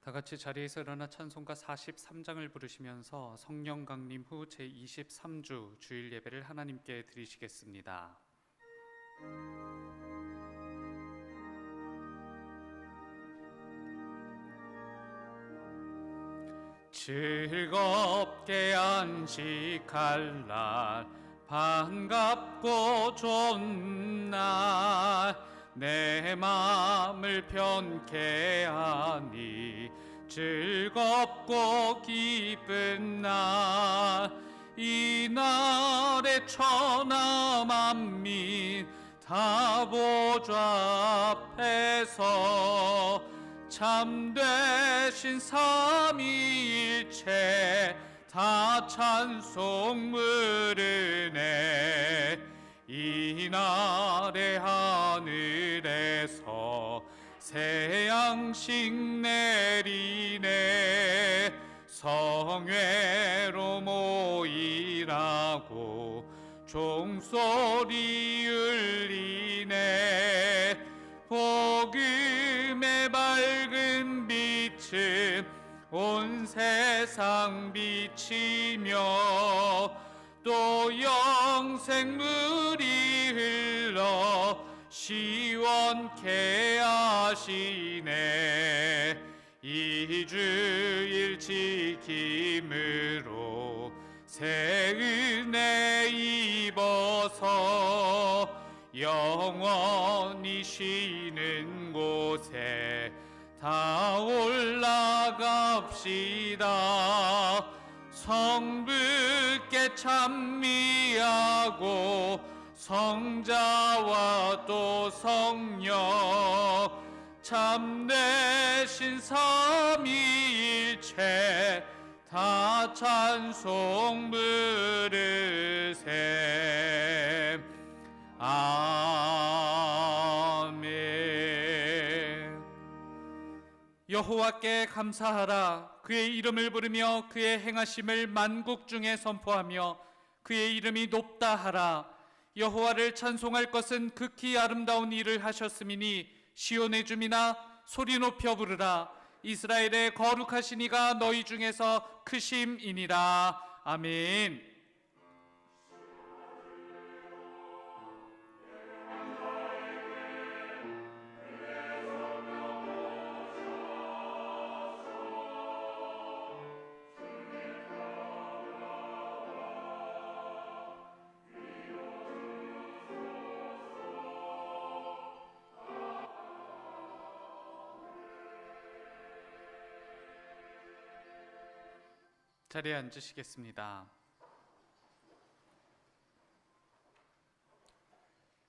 다 같이 자리에서 일어나 찬송가 43장을 부르시면서 성령 강림 후 제23주 주일 예배를 하나님께 드리시겠습니다. 즐겁게 안식할 날, 반갑고 좋은 날, 내 마음을 편케 하니 즐겁고 기쁜 날, 이 날에 천하 만민 다 보좌 앞에서 참되신 삼위일체 다 찬송 부르네. 이날의 하늘에서 새 양식 내리네. 성회로 모이라고 종소리 울리네. 복음의 밝은 빛은 온 세상 비치며 또 영생물이 흘러 시원케 하시네. 이 주일 지킴으로 새 은혜 입어서 영원히 쉬는 곳에 다 올라갑시다. 성부께 찬미하고 성자와 또 성령 참되신 삼위일체 다 찬송 부르세. 아멘. 여호와께 감사하라. 그의 이름을 부르며 그의 행하심을 만국 중에 선포하며 그의 이름이 높다 하라. 여호와를 찬송할 것은 극히 아름다운 일을 하셨음이니 시온의 주민아 소리 높여 부르라. 이스라엘의 거룩하신 이가 너희 중에서 크심이니라. 아멘. 자리에 앉으시겠습니다.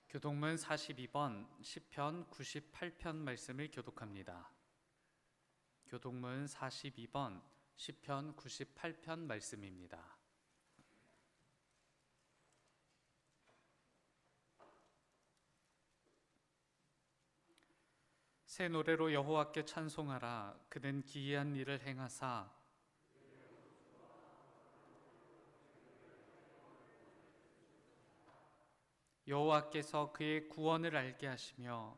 교독문 42번 시편 98편 말씀을 교독합니다. 교독문 42번 시편 98편 말씀입니다. 새 노래로 여호와께 찬송하라. 그는 기이한 일을 행하사 여호와께서 그의 구원을 알게 하시며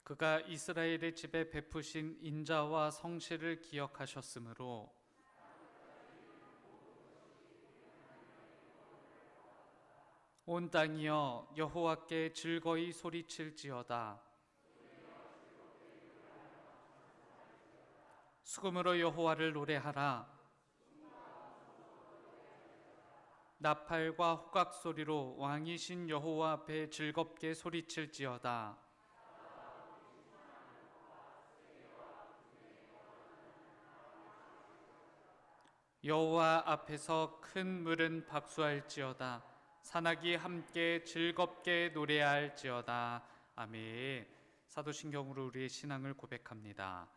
그가 이스라엘의 집에 베푸신 인자와 성실을 기억하셨으므로 온 땅이여 여호와께 즐거이 소리칠지어다. 수금으로 여호와를 노래하라. 나팔과 호각 소리로 왕이신 여호와 앞에 즐겁게 소리칠지어다. 여호와 앞에서 큰 물은 박수할지어다. 산악이 함께 즐겁게 노래할지어다. 아멘. 사도신경으로 우리의 신앙을 고백합니다.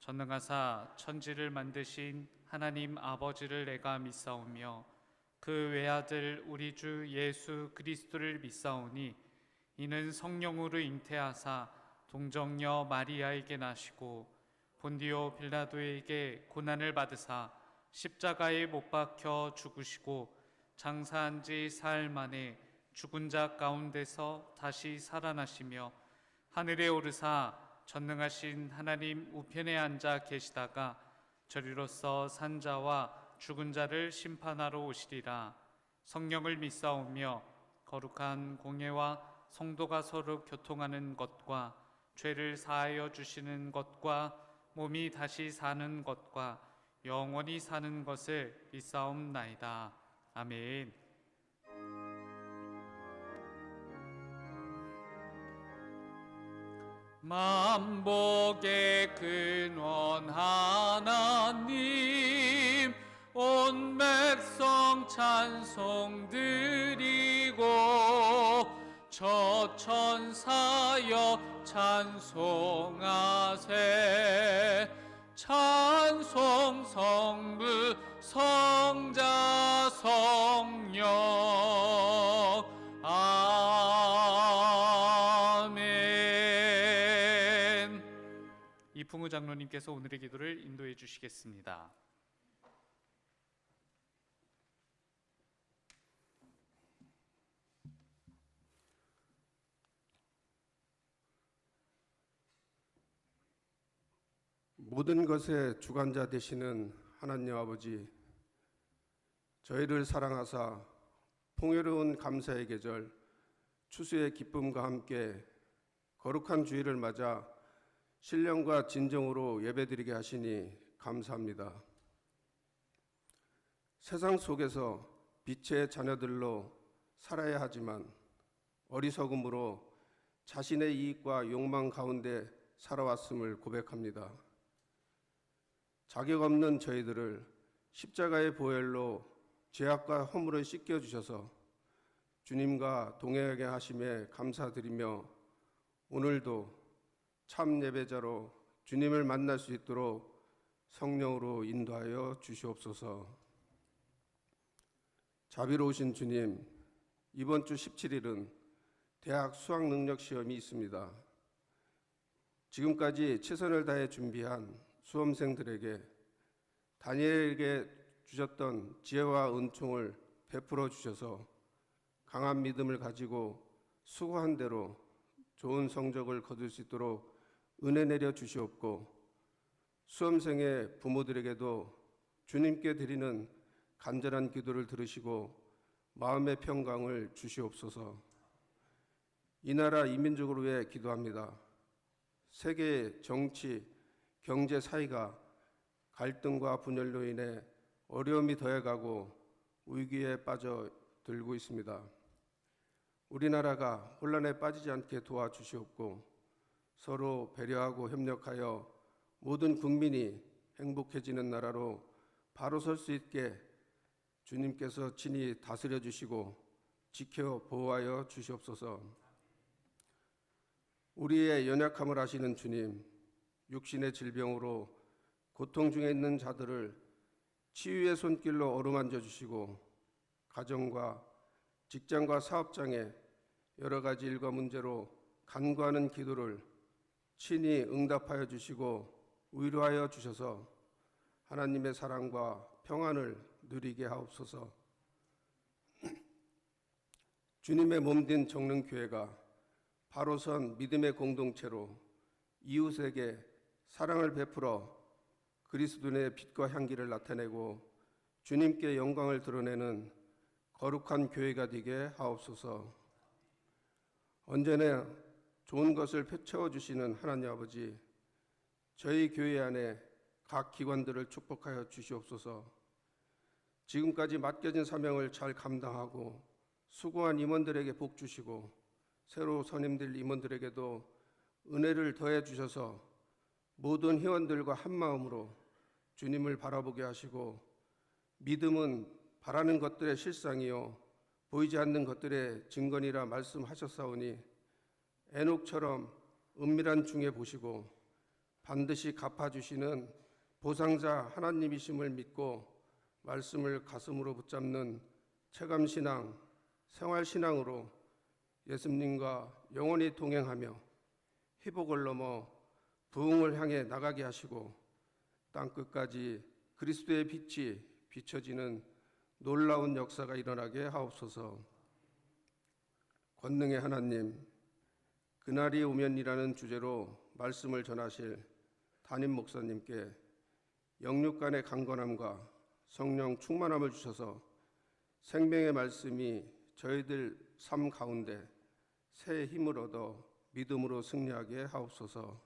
전능하사 천지를 만드신 하나님 아버지를 내가 믿사오며 그 외아들 우리 주 예수 그리스도를 믿사오니 이는 성령으로 잉태하사 동정녀 마리아에게 나시고 본디오 빌라도에게 고난을 받으사 십자가에 못 박혀 죽으시고 장사한 지 사흘 만에 죽은 자 가운데서 다시 살아나시며 하늘에 오르사 전능하신 하나님 우편에 앉아 계시다가 저리로서 산자와 죽은 자를 심판하러 오시리라. 성령을 믿사오며 거룩한 공예와 성도가 서로 교통하는 것과 죄를 사하여 주시는 것과 몸이 다시 사는 것과 영원히 사는 것을 믿사옵나이다. 아멘. 만복의 근원 하나님, 온 백성 찬송 드리고 저 천사여 찬송하세. 찬송 성부 성자 성령. 아멘. 이풍우 장로님께서 오늘의 기도를 인도해 주시겠습니다. 모든 것의 주관자 되시는 하나님 아버지, 저희를 사랑하사 풍요로운 감사의 계절 추수의 기쁨과 함께 거룩한 주일을 맞아 신령과 진정으로 예배드리게 하시니 감사합니다. 세상 속에서 빛의 자녀들로 살아야 하지만 어리석음으로 자신의 이익과 욕망 가운데 살아왔음을 고백합니다. 자격 없는 저희들을 십자가의 보혈로 죄악과 허물을 씻겨주셔서 주님과 동행하게 하심에 감사드리며 오늘도 참 예배자로 주님을 만날 수 있도록 성령으로 인도하여 주시옵소서. 자비로우신 주님, 이번 주 17일은 대학 수학능력 시험이 있습니다. 지금까지 최선을 다해 준비한 수험생들에게 다니엘에게 주셨던 지혜와 은총을 베풀어 주셔서 강한 믿음을 가지고 수고한 대로 좋은 성적을 거둘 수 있도록 은혜 내려 주시옵고, 수험생의 부모들에게도 주님께 드리는 간절한 기도를 들으시고 마음의 평강을 주시옵소서. 이 나라 이민족을 위해 기도합니다. 세계의 정치, 경제 사이가 갈등과 분열로 인해 어려움이 더해가고 위기에 빠져들고 있습니다. 우리나라가 혼란에 빠지지 않게 도와주시옵고 서로 배려하고 협력하여 모든 국민이 행복해지는 나라로 바로 설 수 있게 주님께서 친히 다스려 주시고 지켜 보호하여 주시옵소서. 우리의 연약함을 아시는 주님, 육신의 질병으로 고통 중에 있는 자들을 치유의 손길로 어루만져 주시고 가정과 직장과 사업장에 여러 가지 일과 문제로 간구하는 기도를 친히 응답하여 주시고 위로하여 주셔서 하나님의 사랑과 평안을 누리게 하옵소서. 주님의 몸된 정릉교회가 바로 선 믿음의 공동체로 이웃에게 사랑을 베풀어 그리스도의 빛과 향기를 나타내고 주님께 영광을 드러내는 거룩한 교회가 되게 하옵소서. 언제나 좋은 것을 펼쳐 주시는 하나님 아버지, 저희 교회 안에 각 기관들을 축복하여 주시옵소서. 지금까지 맡겨진 사명을 잘 감당하고 수고한 임원들에게 복 주시고 새로 선임될 임원들에게도 은혜를 더해 주셔서 모든 회원들과 한 마음으로 주님을 바라보게 하시고, 믿음은 바라는 것들의 실상이요 보이지 않는 것들의 증거니라 말씀하셨사오니 에녹처럼 은밀한 중에 보시고 반드시 갚아주시는 보상자 하나님이심을 믿고 말씀을 가슴으로 붙잡는 체감신앙, 생활신앙으로 예수님과 영원히 동행하며 회복을 넘어 부흥을 향해 나가게 하시고 땅끝까지 그리스도의 빛이 비춰지는 놀라운 역사가 일어나게 하옵소서. 권능의 하나님, 그날이 오면이라는 주제로 말씀을 전하실 담임 목사님께 영육 간의 강건함과 성령 충만함을 주셔서 생명의 말씀이 저희들 삶 가운데 새 힘을 얻어 믿음으로 승리하게 하옵소서.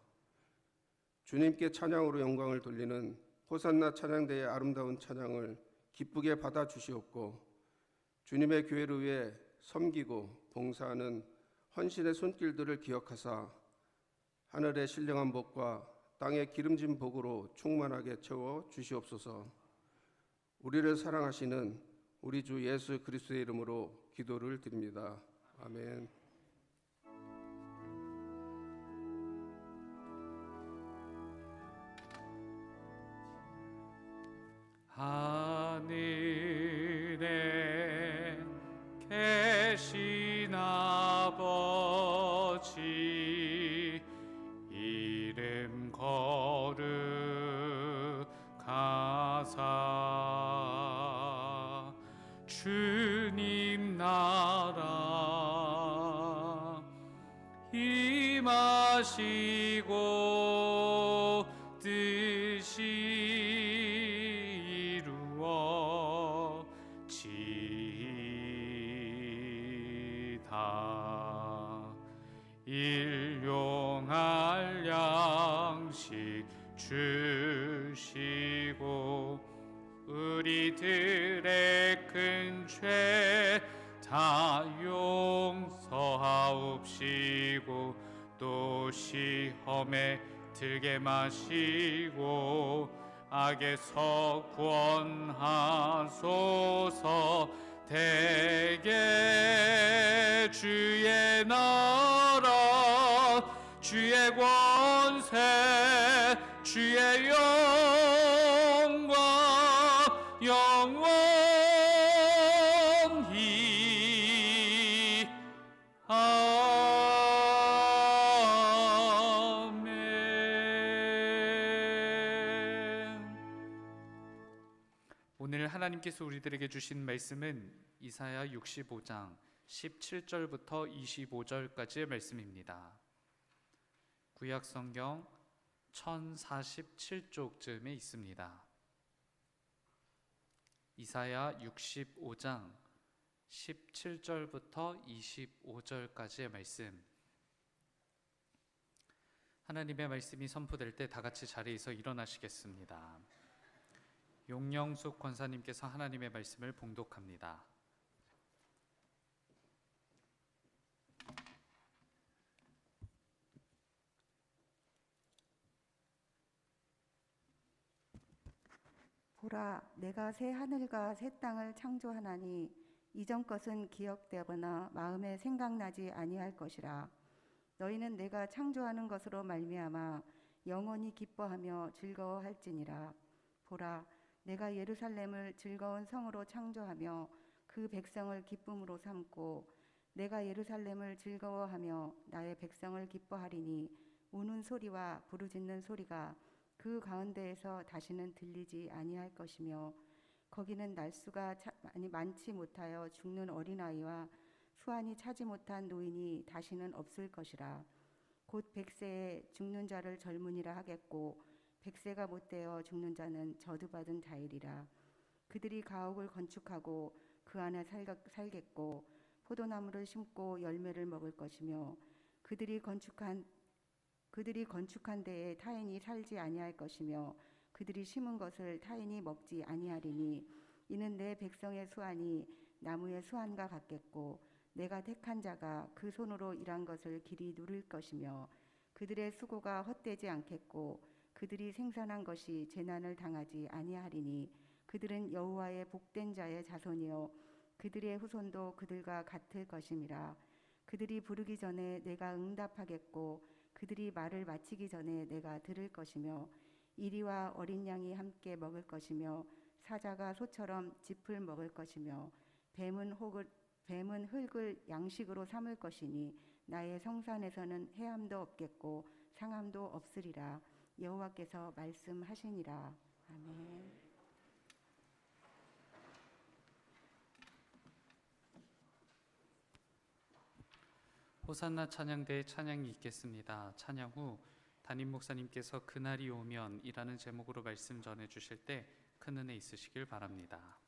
주님께 찬양으로 영광을 돌리는 호산나 찬양대의 아름다운 찬양을 기쁘게 받아 주시옵고, 주님의 교회를 위해 섬기고 봉사하는 헌신의 손길들을 기억하사 하늘의 신령한 복과 땅의 기름진 복으로 충만하게 채워 주시옵소서. 우리를 사랑하시는 우리 주 예수 그리스도의 이름으로 기도를 드립니다. 아멘. 하늘에 계신 아버지, 이름 거룩하사 주님 나라 임하시고 뜻이 이루어지이다. 일용할 양식 주시고 우리들의 큰 죄 다 용서하옵시고 또 시험에 들게 마시고 악에서 구원하소서. 대개 주의 나라 주의 권세 주의 영광 영원히 아멘. 오늘 하나님께서 우리들에게 주신 말씀은 이사야 65장 17절부터 25절까지의 말씀입니다. 구약 성경 1047쪽쯤에 있습니다. 이사야 65장 17절부터 25절까지의 말씀. 하나님의 말씀이 선포될 때 다 같이 자리에서 일어나시겠습니다. 용영숙 권사님께서 하나님의 말씀을 봉독합니다. 보라, 내가 새 하늘과 새 땅을 창조하나니 이전 것은 기억되거나 마음에 생각나지 아니할 것이라. 너희는 내가 창조하는 것으로 말미암아 영원히 기뻐하며 즐거워할지니라. 보라, 내가 예루살렘을 즐거운 성으로 창조하며 그 백성을 기쁨으로 삼고 내가 예루살렘을 즐거워하며 나의 백성을 기뻐하리니 우는 소리와 부르짖는 소리가 그 가운데에서 다시는 들리지 아니할 것이며 거기는 날수가 많지 못하여 죽는 어린아이와 수완이 차지 못한 노인이 다시는 없을 것이라. 곧 100세에 죽는 자를 젊은이라 하겠고 100세가 못되어 죽는 자는 저주받은 자이리라. 그들이 가옥을 건축하고 그 안에 살겠고 포도나무를 심고 열매를 먹을 것이며 그들이 건축한 데에 타인이 살지 아니할 것이며 그들이 심은 것을 타인이 먹지 아니하리니 이는 내 백성의 수완이 나무의 수완과 같겠고 내가 택한 자가 그 손으로 일한 것을 길이 누릴 것이며 그들의 수고가 헛되지 않겠고 그들이 생산한 것이 재난을 당하지 아니하리니 그들은 여호와의 복된 자의 자손이요 그들의 후손도 그들과 같을 것임이라. 그들이 부르기 전에 내가 응답하겠고 그들이 말을 마치기 전에 내가 들을 것이며 이리와 어린 양이 함께 먹을 것이며 사자가 소처럼 짚을 먹을 것이며 뱀은 흙을 양식으로 삼을 것이니 나의 성산에서는 해함도 없겠고 상함도 없으리라. 여호와께서 말씀하시니라. 아멘. 호산나 찬양대의 찬양이 있겠습니다. 찬양 후 담임 목사님께서 그날이 오면 이라는 제목으로 말씀 전해 주실 때 큰 은혜 있으시길 바랍니다.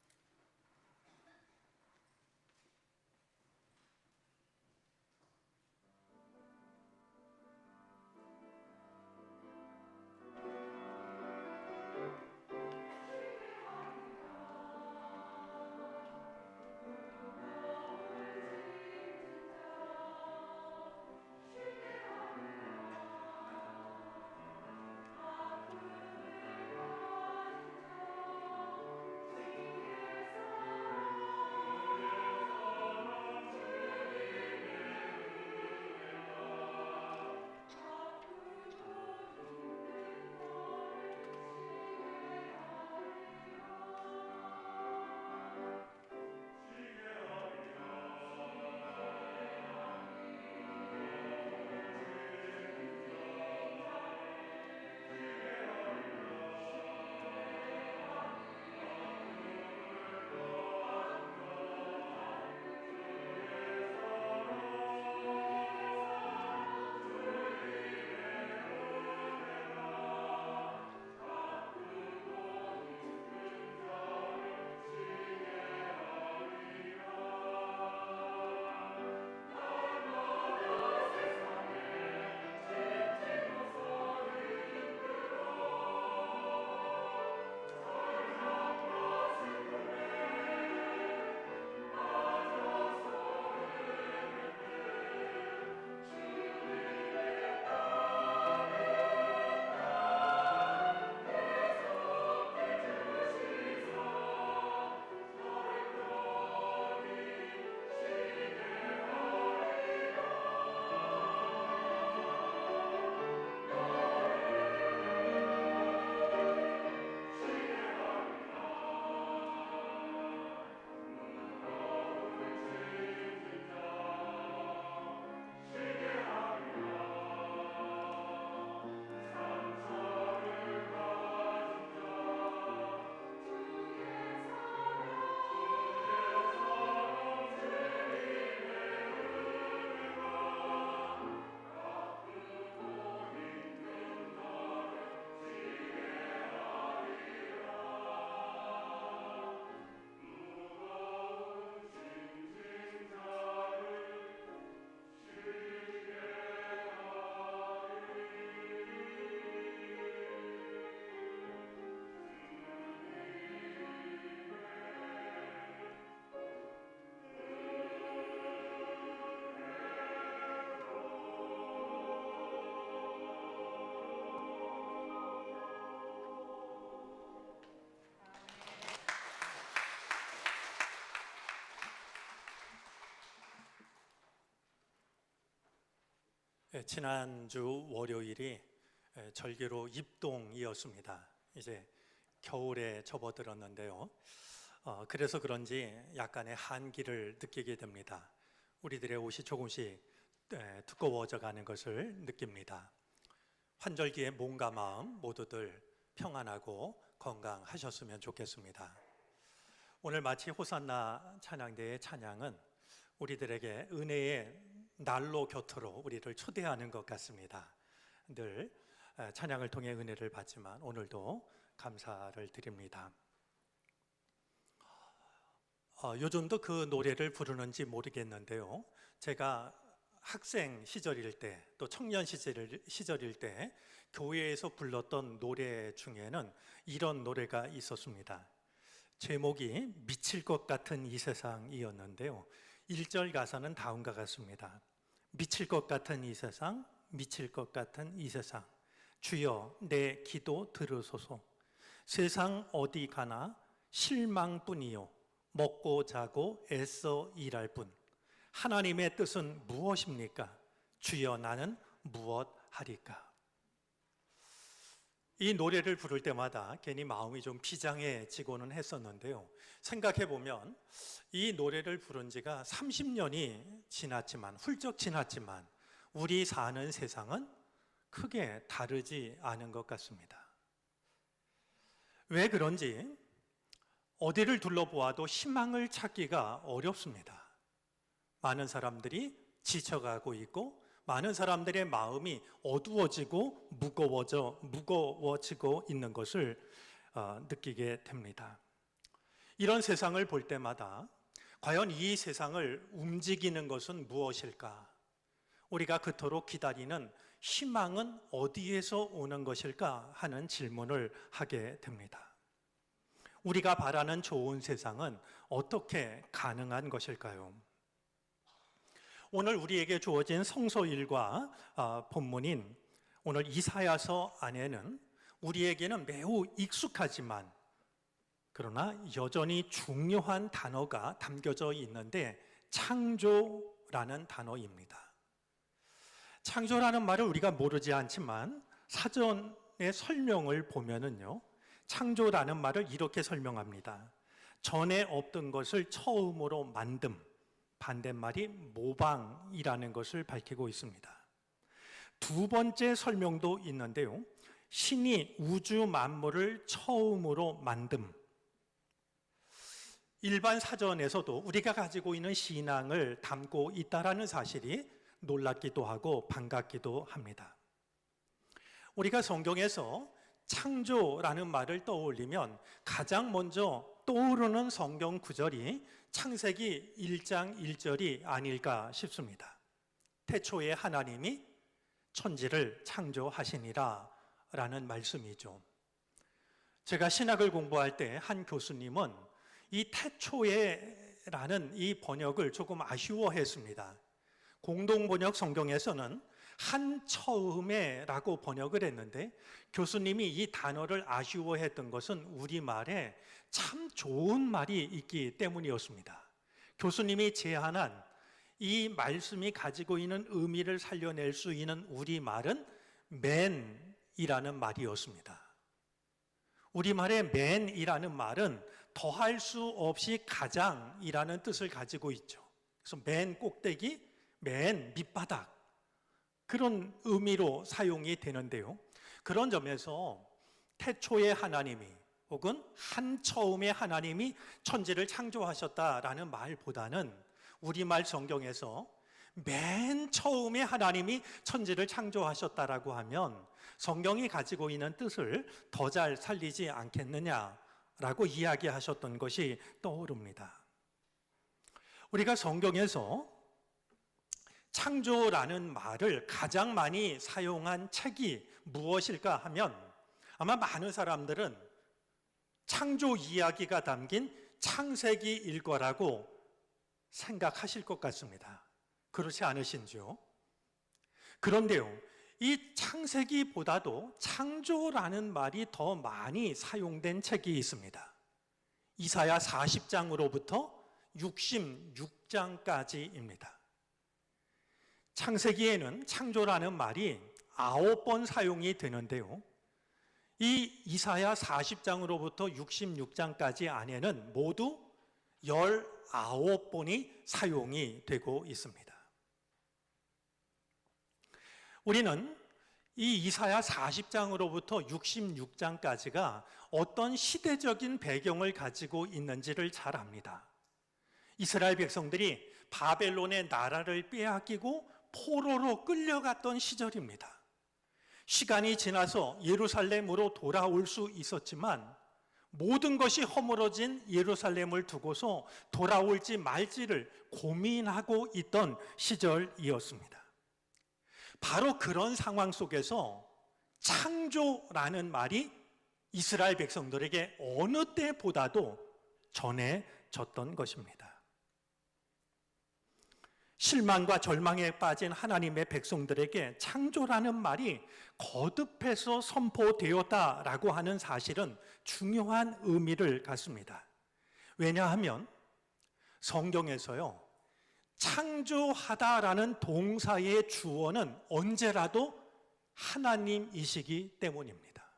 지난주 월요일이 절기로 입동이었습니다. 이제 겨울에 접어들었는데요. 그래서 그런지 약간의 한기를 느끼게 됩니다. 우리들의 옷이 조금씩 두꺼워져 가는 것을 느낍니다. 환절기에 몸과 마음 모두들 평안하고 건강하셨으면 좋겠습니다. 오늘 마치 호산나 찬양대의 찬양은 우리들에게 은혜의 난로 곁으로 우리를 초대하는 것 같습니다. 늘 찬양을 통해 은혜를 받지만 오늘도 감사를 드립니다. 요즘도 그 노래를 부르는지 모르겠는데요. 제가 학생 시절일 때 또 청년 시절일 때 교회에서 불렀던 노래 중에는 이런 노래가 있었습니다. 제목이 미칠 것 같은 이 세상이었는데요. 1절 가사는 다음과 같습니다. 미칠 것 같은 이 세상, 미칠 것 같은 이 세상, 주여 내 기도 들으소서. 세상 어디 가나 실망뿐이요, 먹고 자고 애써 일할 뿐. 하나님의 뜻은 무엇입니까? 주여 나는 무엇 하리까? 이 노래를 부를 때마다 괜히 마음이 좀 비장해지고는 했었는데요. 생각해보면 이 노래를 부른 지가 30년이 지났지만, 훌쩍 지났지만 우리 사는 세상은 크게 다르지 않은 것 같습니다. 왜 그런지 어디를 둘러보아도 희망을 찾기가 어렵습니다. 많은 사람들이 지쳐가고 있고 많은 사람들의 마음이 어두워지고 무거워지고 있는 것을 느끼게 됩니다. 이런 세상을 볼 때마다 과연 이 세상을 움직이는 것은 무엇일까? 우리가 그토록 기다리는 희망은 어디에서 오는 것일까 하는 질문을 하게 됩니다. 우리가 바라는 좋은 세상은 어떻게 가능한 것일까요? 오늘 우리에게 주어진 성서일과 본문인 오늘 이사야서 안에는 우리에게는 매우 익숙하지만 그러나 여전히 중요한 단어가 담겨져 있는데 창조라는 단어입니다. 창조라는 말을 우리가 모르지 않지만 사전의 설명을 보면은요, 창조라는 말을 이렇게 설명합니다. 전에 없던 것을 처음으로 만듦, 반대말이 모방이라는 것을 밝히고 있습니다. 두 번째 설명도 있는데요, 신이 우주 만물을 처음으로 만듦. 일반 사전에서도 우리가 가지고 있는 신앙을 담고 있다라는 사실이 놀랍기도 하고 반갑기도 합니다. 우리가 성경에서 창조라는 말을 떠올리면 가장 먼저 떠오르는 성경 구절이 창세기 1장 1절이 아닐까 싶습니다. 태초에 하나님이 천지를 창조하시니라 라는 말씀이죠. 제가 신학을 공부할 때 한 교수님은 이 태초에라는 이 번역을 조금 아쉬워했습니다. 공동번역 성경에서는 한 처음에라고 번역을 했는데 교수님이 이 단어를 아쉬워했던 것은 우리말에 참 좋은 말이 있기 때문이었습니다. 교수님이 제안한 이 말씀이 가지고 있는 의미를 살려낼 수 있는 우리말은 맨이라는 말이었습니다. 우리말의 맨이라는 말은 더할 수 없이 가장이라는 뜻을 가지고 있죠. 그래서 맨 꼭대기, 맨 밑바닥 그런 의미로 사용이 되는데요. 그런 점에서 태초의 하나님이 혹은 한 처음에 하나님이 천지를 창조하셨다라는 말보다는 우리말 성경에서 맨 처음에 하나님이 천지를 창조하셨다라고 하면 성경이 가지고 있는 뜻을 더 잘 살리지 않겠느냐라고 이야기하셨던 것이 떠오릅니다. 우리가 성경에서 창조라는 말을 가장 많이 사용한 책이 무엇일까 하면 아마 많은 사람들은 창조 이야기가 담긴 창세기일 거라고 생각하실 것 같습니다. 그렇지 않으신지요? 그런데요, 이 창세기보다도 창조라는 말이 더 많이 사용된 책이 있습니다. 이사야 40장으로부터 66장까지입니다. 창세기에는 창조라는 말이 9번 사용이 되는데요. 이 이사야 40장으로부터 66장까지 안에는 모두 19번이 사용이 되고 있습니다. 우리는 이 이사야 40장으로부터 66장까지가 어떤 시대적인 배경을 가지고 있는지를 잘 압니다. 이스라엘 백성들이 바벨론의 나라를 빼앗기고 포로로 끌려갔던 시절입니다. 시간이 지나서 예루살렘으로 돌아올 수 있었지만 모든 것이 허물어진 예루살렘을 두고서 돌아올지 말지를 고민하고 있던 시절이었습니다. 바로 그런 상황 속에서 창조라는 말이 이스라엘 백성들에게 어느 때보다도 전해졌던 것입니다. 실망과 절망에 빠진 하나님의 백성들에게 창조라는 말이 거듭해서 선포되었다라고 하는 사실은 중요한 의미를 갖습니다. 왜냐하면 성경에서요, 창조하다라는 동사의 주어는 언제라도 하나님이시기 때문입니다.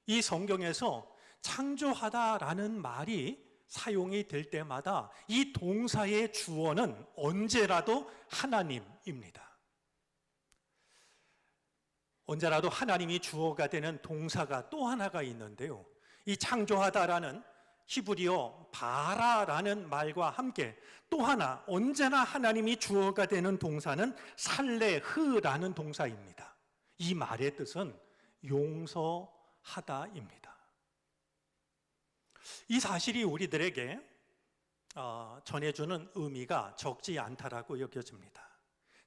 이 성경에서 창조하다라는 말이 사용이 될 때마다 이 동사의 주어는 언제라도 하나님입니다. 언제라도 하나님이 주어가 되는 동사가 또 하나가 있는데요. 이 창조하다라는 히브리어 바라라는 말과 함께 또 하나 언제나 하나님이 주어가 되는 동사는 살레흐라는 동사입니다. 이 말의 뜻은 용서하다입니다. 이 사실이 우리들에게 전해주는 의미가 적지 않다라고 여겨집니다.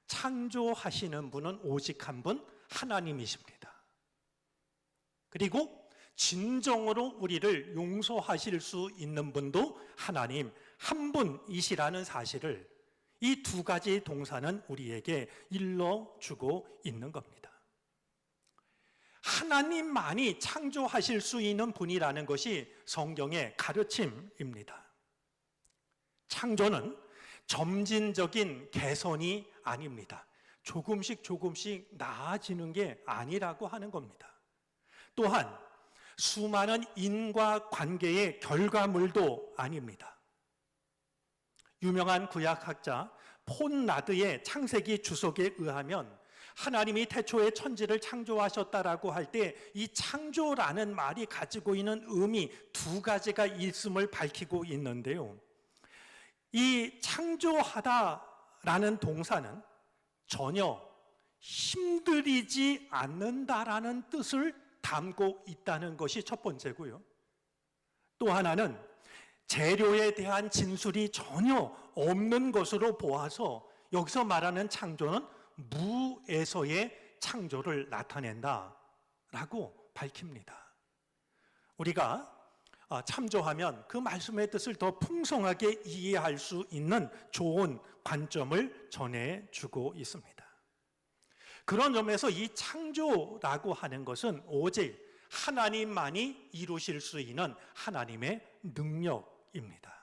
창조하시는 분은 오직 한 분 하나님이십니다. 그리고 진정으로 우리를 용서하실 수 있는 분도 하나님 한 분이시라는 사실을 이 두 가지 동사는 우리에게 일러주고 있는 겁니다. 하나님만이 창조하실 수 있는 분이라는 것이 성경의 가르침입니다. 창조는 점진적인 개선이 아닙니다. 조금씩 나아지는 게 아니라고 하는 겁니다. 또한 수많은 인과관계의 결과물도 아닙니다. 유명한 구약학자 폰 라드의 창세기 주석에 의하면 하나님이 태초에 천지를 창조하셨다라고 할 때 이 창조라는 말이 가지고 있는 의미 두 가지가 있음을 밝히고 있는데요. 이 창조하다라는 동사는 전혀 힘들이지 않는다라는 뜻을 담고 있다는 것이 첫 번째고요. 또 하나는 재료에 대한 진술이 전혀 없는 것으로 보아서 여기서 말하는 창조는 무에서의 창조를 나타낸다라고 밝힙니다. 우리가 참조하면 그 말씀의 뜻을 더 풍성하게 이해할 수 있는 좋은 관점을 전해주고 있습니다. 그런 점에서 이 창조라고 하는 것은 오직 하나님만이 이루실 수 있는 하나님의 능력입니다.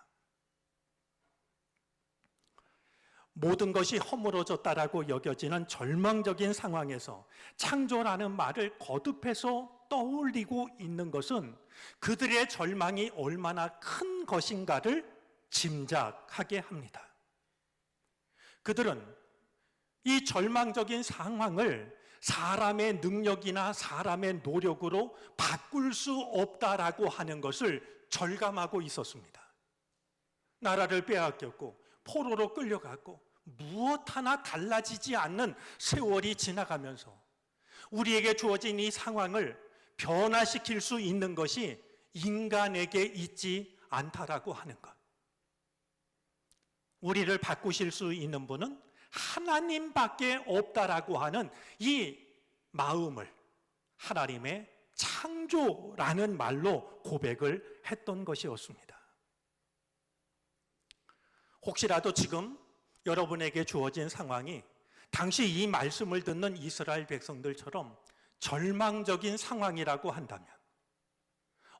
모든 것이 허물어졌다라고 여겨지는 절망적인 상황에서 창조라는 말을 거듭해서 떠올리고 있는 것은 그들의 절망이 얼마나 큰 것인가를 짐작하게 합니다. 그들은 이 절망적인 상황을 사람의 능력이나 사람의 노력으로 바꿀 수 없다라고 하는 것을 절감하고 있었습니다. 나라를 빼앗겼고 포로로 끌려갔고 무엇 하나 달라지지 않는 세월이 지나가면서 우리에게 주어진 이 상황을 변화시킬 수 있는 것이 인간에게 있지 않다라고 하는 것. 우리를 바꾸실 수 있는 분은 하나님밖에 없다라고 하는 이 마음을 하나님의 창조라는 말로 고백을 했던 것이었습니다. 혹시라도 지금 여러분에게 주어진 상황이 당시 이 말씀을 듣는 이스라엘 백성들처럼 절망적인 상황이라고 한다면,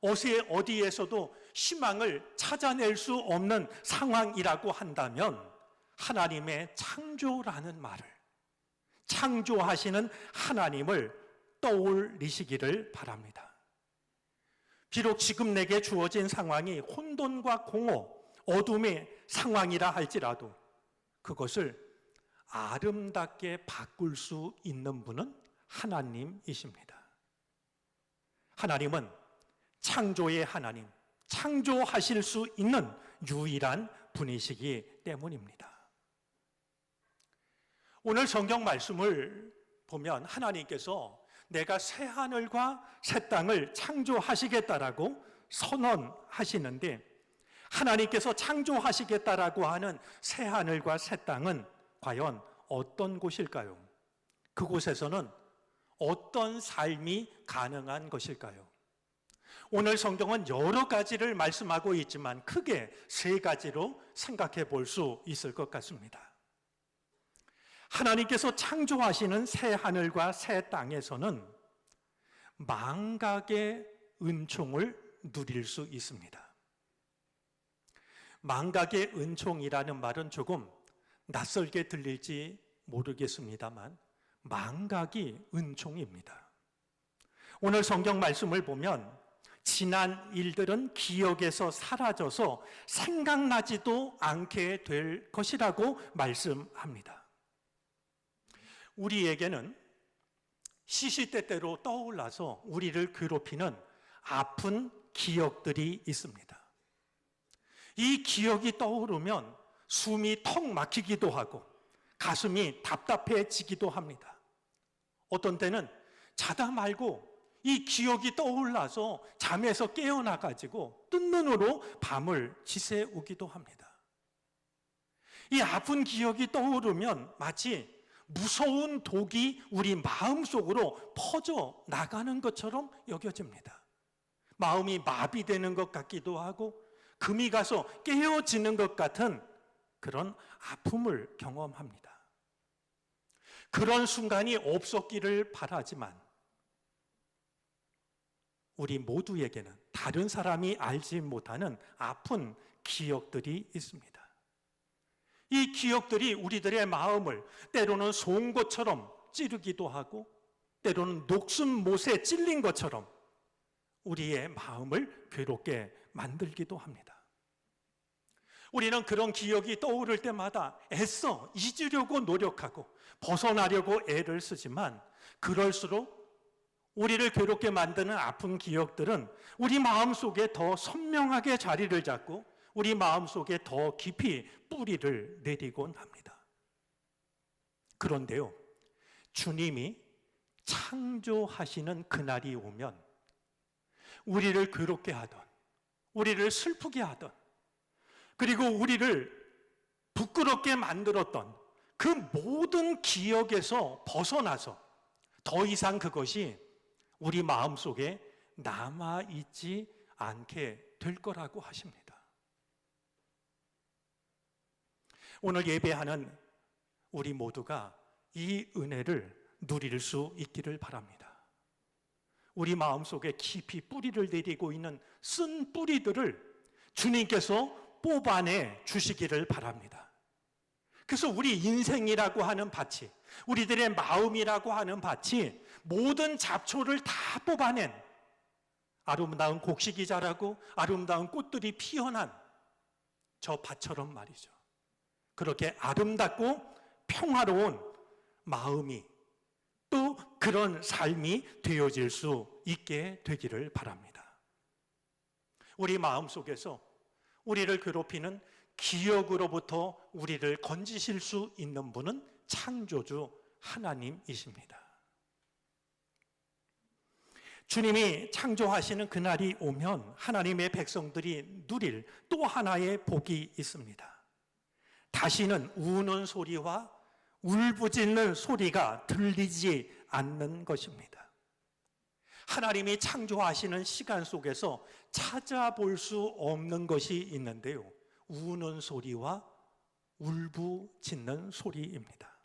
어디에서도 희망을 찾아낼 수 없는 상황이라고 한다면 하나님의 창조라는 말을, 창조하시는 하나님을 떠올리시기를 바랍니다. 비록 지금 내게 주어진 상황이 혼돈과 공허, 어둠의 상황이라 할지라도 그것을 아름답게 바꿀 수 있는 분은 하나님이십니다. 하나님은 창조의 하나님, 창조하실 수 있는 유일한 분이시기 때문입니다. 오늘 성경 말씀을 보면 하나님께서 내가 새 하늘과 새 땅을 창조하시겠다라고 선언하시는데, 하나님께서 창조하시겠다라고 하는 새 하늘과 새 땅은 과연 어떤 곳일까요? 그곳에서는 어떤 삶이 가능한 것일까요? 오늘 성경은 여러 가지를 말씀하고 있지만 크게 세 가지로 생각해 볼 수 있을 것 같습니다. 하나님께서 창조하시는 새 하늘과 새 땅에서는 망각의 은총을 누릴 수 있습니다. 망각의 은총이라는 말은 조금 낯설게 들릴지 모르겠습니다만 망각이 은총입니다. 오늘 성경 말씀을 보면 지난 일들은 기억에서 사라져서 생각나지도 않게 될 것이라고 말씀합니다. 우리에게는 시시때때로 떠올라서 우리를 괴롭히는 아픈 기억들이 있습니다. 이 기억이 떠오르면 숨이 턱 막히기도 하고 가슴이 답답해지기도 합니다. 어떤 때는 자다 말고 이 기억이 떠올라서 잠에서 깨어나가지고 뜬 눈으로 밤을 지새우기도 합니다. 이 아픈 기억이 떠오르면 마치 무서운 독이 우리 마음속으로 퍼져 나가는 것처럼 여겨집니다. 마음이 마비되는 것 같기도 하고 금이 가서 깨어지는 것 같은 그런 아픔을 경험합니다. 그런 순간이 없었기를 바라지만 우리 모두에게는 다른 사람이 알지 못하는 아픈 기억들이 있습니다. 이 기억들이 우리들의 마음을 때로는 송곳처럼 찌르기도 하고 때로는 녹슨 못에 찔린 것처럼 우리의 마음을 괴롭게 만들기도 합니다. 우리는 그런 기억이 떠오를 때마다 애써 잊으려고 노력하고 벗어나려고 애를 쓰지만 그럴수록 우리를 괴롭게 만드는 아픈 기억들은 우리 마음속에 더 선명하게 자리를 잡고 우리 마음속에 더 깊이 뿌리를 내리곤 합니다. 그런데요, 주님이 창조하시는 그날이 오면 우리를 괴롭게 하던, 우리를 슬프게 하던, 그리고 우리를 부끄럽게 만들었던 그 모든 기억에서 벗어나서 더 이상 그것이 우리 마음속에 남아있지 않게 될 거라고 하십니다. 오늘 예배하는 우리 모두가 이 은혜를 누릴 수 있기를 바랍니다. 우리 마음속에 깊이 뿌리를 내리고 있는 쓴 뿌리들을 주님께서 뽑아내 주시기를 바랍니다. 그래서 우리 인생이라고 하는 밭이, 우리들의 마음이라고 하는 밭이 모든 잡초를 다 뽑아낸 아름다운 곡식이 자라고 아름다운 꽃들이 피어난 저 밭처럼 말이죠. 그렇게 아름답고 평화로운 마음이 또 그런 삶이 되어질 수 있게 되기를 바랍니다. 우리 마음속에서 우리를 괴롭히는 기억으로부터 우리를 건지실 수 있는 분은 창조주 하나님이십니다. 주님이 창조하시는 그날이 오면 하나님의 백성들이 누릴 또 하나의 복이 있습니다. 다시는 우는 소리와 울부짖는 소리가 들리지 않는 것입니다. 하나님이 창조하시는 시간 속에서 찾아볼 수 없는 것이 있는데요, 우는 소리와 울부짖는 소리입니다.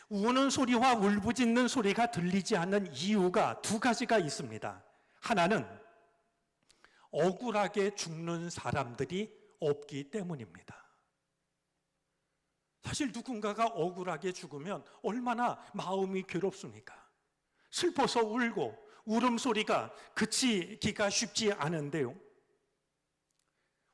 우는 소리와 울부짖는 소리가 들리지 않는 이유가 두 가지가 있습니다. 하나는 억울하게 죽는 사람들이 없기 때문입니다. 사실 누군가가 억울하게 죽으면 얼마나 마음이 괴롭습니까? 슬퍼서 울고 울음소리가 그치기가 쉽지 않은데요,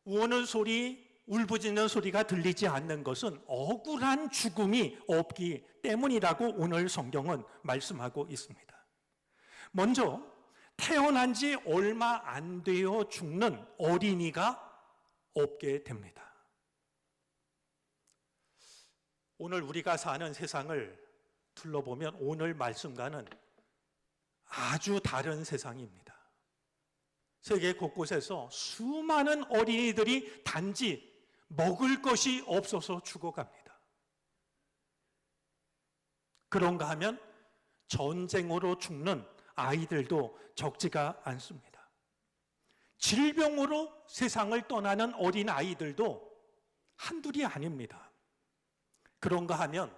우는 소리, 울부짖는 소리가 들리지 않는 것은 억울한 죽음이 없기 때문이라고 오늘 성경은 말씀하고 있습니다. 먼저 태어난 지 얼마 안 되어 죽는 어린이가 없게 됩니다. 오늘 우리가 사는 세상을 둘러보면 오늘 말씀과는 아주 다른 세상입니다. 세계 곳곳에서 수많은 어린이들이 단지 먹을 것이 없어서 죽어갑니다. 그런가 하면 전쟁으로 죽는 아이들도 적지가 않습니다. 질병으로 세상을 떠나는 어린 아이들도 한둘이 아닙니다. 그런가 하면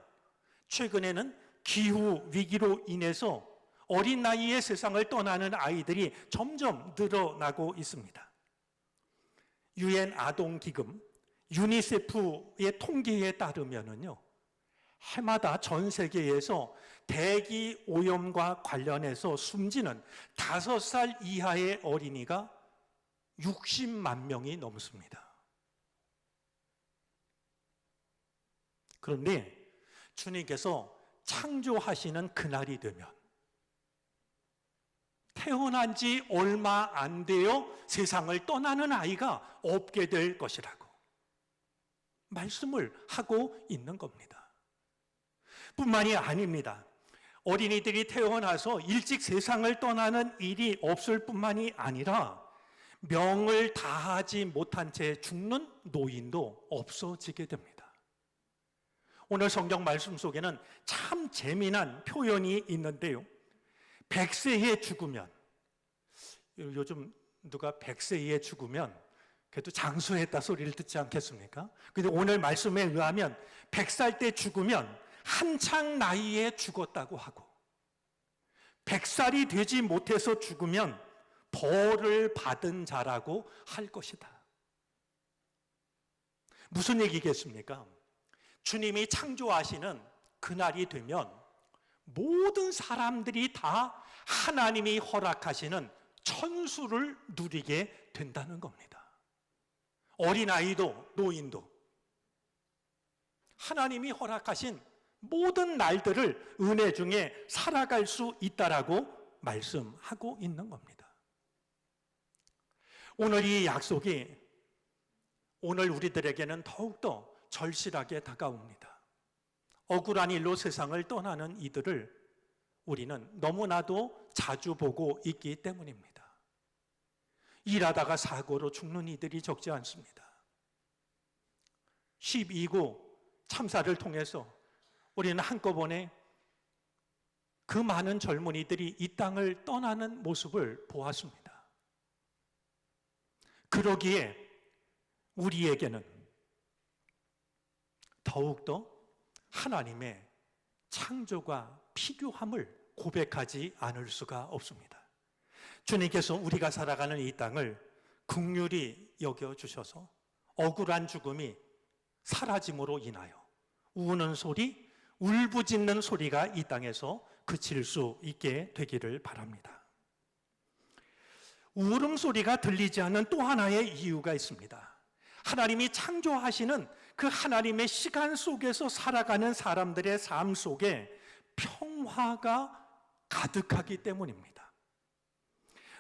최근에는 기후 위기로 인해서 어린 나이에 세상을 떠나는 아이들이 점점 늘어나고 있습니다. 유엔 아동기금 유니세프의 통계에 따르면요, 해마다 전 세계에서 대기 오염과 관련해서 숨지는 5살 이하의 어린이가 60만 명이 넘습니다. 그런데 주님께서 창조하시는 그날이 되면 태어난 지 얼마 안 되어 세상을 떠나는 아이가 없게 될 것이라고 말씀을 하고 있는 겁니다. 뿐만이 아닙니다. 어린이들이 태어나서 일찍 세상을 떠나는 일이 없을 뿐만이 아니라 명을 다하지 못한 채 죽는 노인도 없어지게 됩니다. 오늘 성경 말씀 속에는 참 재미난 표현이 있는데요. 100세에 죽으면, 요즘 누가 100세에 죽으면 그래도 장수했다 소리를 듣지 않겠습니까? 근데 오늘 말씀에 의하면 100살 때 죽으면 한창 나이에 죽었다고 하고, 100살이 되지 못해서 죽으면 벌을 받은 자라고 할 것이다. 무슨 얘기겠습니까? 주님이 창조하시는 그날이 되면 모든 사람들이 다 하나님이 허락하시는 천수를 누리게 된다는 겁니다. 어린아이도 노인도 하나님이 허락하신 모든 날들을 은혜 중에 살아갈 수 있다라고 말씀하고 있는 겁니다. 오늘 이 약속이 오늘 우리들에게는 더욱더 절실하게 다가옵니다. 억울한 일로 세상을 떠나는 이들을 우리는 너무나도 자주 보고 있기 때문입니다. 일하다가 사고로 죽는 이들이 적지 않습니다. 12구 참사를 통해서 우리는 한꺼번에 그 많은 젊은이들이 이 땅을 떠나는 모습을 보았습니다. 그러기에 우리에게는 더욱더 하나님의 창조가 필요함을 고백하지 않을 수가 없습니다. 주님께서 우리가 살아가는 이 땅을 긍휼히 여겨주셔서 억울한 죽음이 사라짐으로 인하여 우는 소리, 울부짖는 소리가 이 땅에서 그칠 수 있게 되기를 바랍니다. 울음소리가 들리지 않는 또 하나의 이유가 있습니다. 하나님이 창조하시는 그 하나님의 시간 속에서 살아가는 사람들의 삶 속에 평화가 가득하기 때문입니다.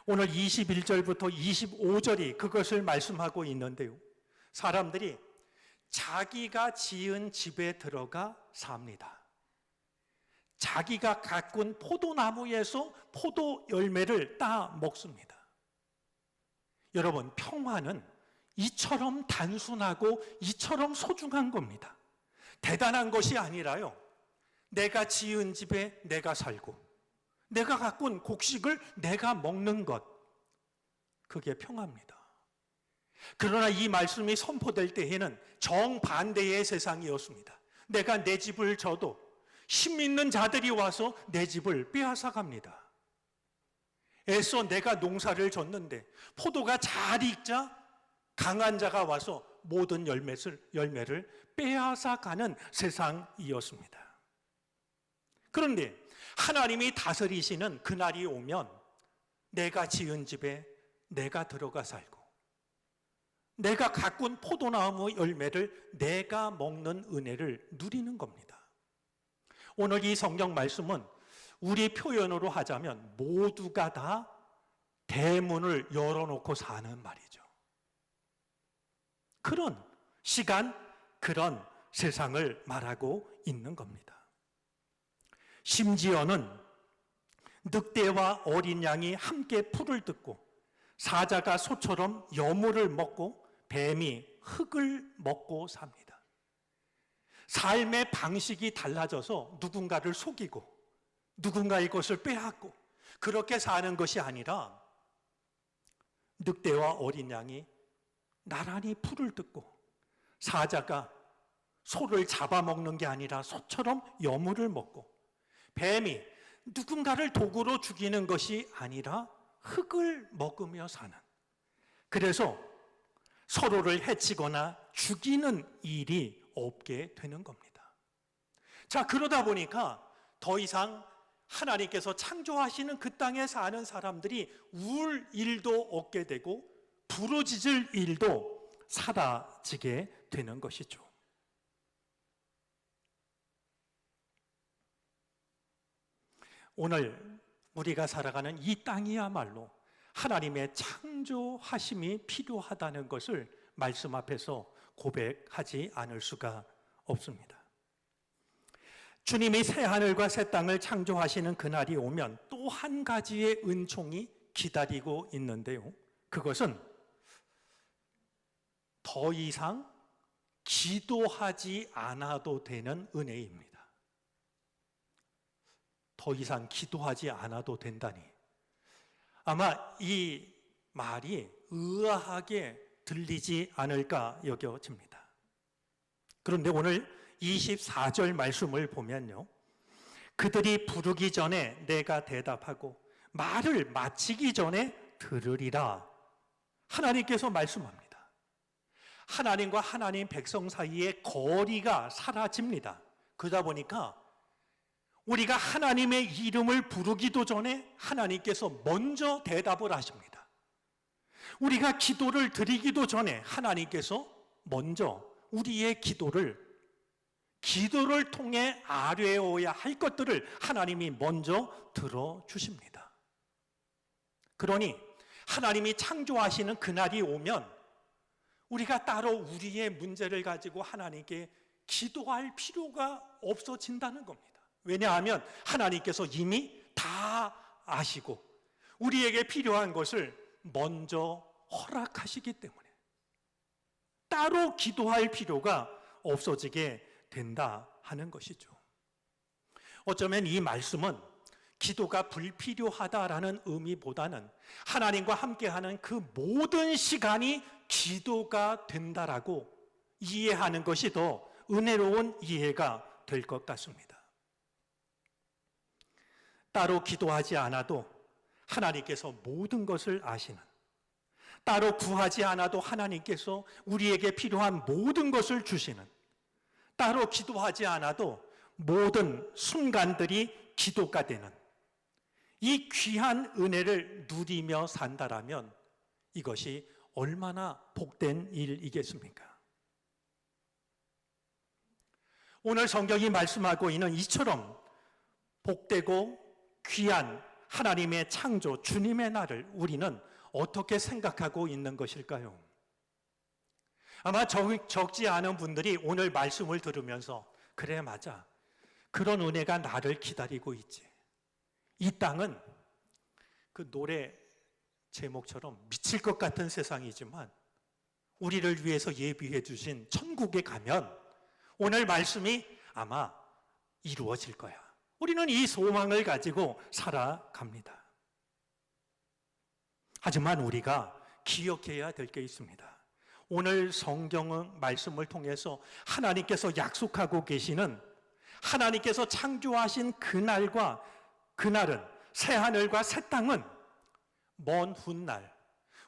오늘 21절부터 25절이 그것을 말씀하고 있는데요. 사람들이 자기가 지은 집에 들어가 삽니다. 자기가 가꾼 포도나무에서 포도 열매를 따 먹습니다. 여러분, 평화는 이처럼 단순하고 이처럼 소중한 겁니다. 대단한 것이 아니라요, 내가 지은 집에 내가 살고 내가 가꾼 곡식을 내가 먹는 것, 그게 평화입니다. 그러나 이 말씀이 선포될 때에는 정반대의 세상이었습니다. 내가 내 집을 져도 힘 있는 자들이 와서 내 집을 빼앗아 갑니다. 애써 내가 농사를 졌는데 포도가 잘 익자 강한 자가 와서 모든 열매를 빼앗아 가는 세상이었습니다. 그런데 하나님이 다스리시는 그날이 오면 내가 지은 집에 내가 들어가 살고 내가 가꾼 포도나무 열매를 내가 먹는 은혜를 누리는 겁니다. 오늘 이 성경 말씀은 우리 표현으로 하자면 모두가 다 대문을 열어놓고 사는 말이죠. 그런 시간, 그런 세상을 말하고 있는 겁니다. 심지어는 늑대와 어린 양이 함께 풀을 뜯고 사자가 소처럼 여물을 먹고 뱀이 흙을 먹고 삽니다. 삶의 방식이 달라져서 누군가를 속이고 누군가의 것을 빼앗고 그렇게 사는 것이 아니라 늑대와 어린 양이 나란히 풀을 뜯고 사자가 소를 잡아먹는 게 아니라 소처럼 여물을 먹고 뱀이 누군가를 도구로 죽이는 것이 아니라 흙을 먹으며 사는, 그래서 서로를 해치거나 죽이는 일이 없게 되는 겁니다. 자, 그러다 보니까 더 이상 하나님께서 창조하시는 그 땅에 사는 사람들이 울 일도 없게 되고 부르짖을 일도 사라지게 되는 것이죠. 오늘 우리가 살아가는 이 땅이야말로 하나님의 창조하심이 필요하다는 것을 말씀 앞에서 고백하지 않을 수가 없습니다. 주님이 새 하늘과 새 땅을 창조하시는 그날이 오면 또 한 가지의 은총이 기다리고 있는데요. 그것은 더 이상 기도하지 않아도 되는 은혜입니다. 더 이상 기도하지 않아도 된다니. 아마 이 말이 의아하게 들리지 않을까 여겨집니다. 그런데 오늘 24절 말씀을 보면요. 그들이 부르기 전에 내가 대답하고 말을 마치기 전에 들으리라. 하나님께서 말씀합니다. 하나님과 하나님 백성 사이의 거리가 사라집니다. 그러다 보니까 우리가 하나님의 이름을 부르기도 전에 하나님께서 먼저 대답을 하십니다. 우리가 기도를 드리기도 전에 하나님께서 먼저 우리의 기도를 통해 아뢰어야 할 것들을 하나님이 먼저 들어주십니다. 그러니 하나님이 창조하시는 그날이 오면 우리가 따로 우리의 문제를 가지고 하나님께 기도할 필요가 없어진다는 겁니다. 왜냐하면 하나님께서 이미 다 아시고 우리에게 필요한 것을 먼저 허락하시기 때문에 따로 기도할 필요가 없어지게 된다 하는 것이죠. 어쩌면 이 말씀은 기도가 불필요하다라는 의미보다는 하나님과 함께하는 그 모든 시간이 기도가 된다라고 이해하는 것이 더 은혜로운 이해가 될 것 같습니다. 따로 기도하지 않아도 하나님께서 모든 것을 아시는, 따로 구하지 않아도 하나님께서 우리에게 필요한 모든 것을 주시는, 따로 기도하지 않아도 모든 순간들이 기도가 되는 이 귀한 은혜를 누리며 산다라면 이것이 얼마나 복된 일이겠습니까? 오늘 성경이 말씀하고 있는 이처럼 복되고 귀한 하나님의 창조, 주님의 날을 우리는 어떻게 생각하고 있는 것일까요? 아마 적지 않은 분들이 오늘 말씀을 들으면서 그래 맞아, 그런 은혜가 나를 기다리고 있지. 이 땅은 그 노래 제목처럼 미칠 것 같은 세상이지만 우리를 위해서 예비해 주신 천국에 가면 오늘 말씀이 아마 이루어질 거야. 우리는 이 소망을 가지고 살아갑니다. 하지만 우리가 기억해야 될 게 있습니다. 오늘 성경 말씀을 통해서 하나님께서 약속하고 계시는, 하나님께서 창조하신 그날은 새하늘과 새 땅은 먼 훗날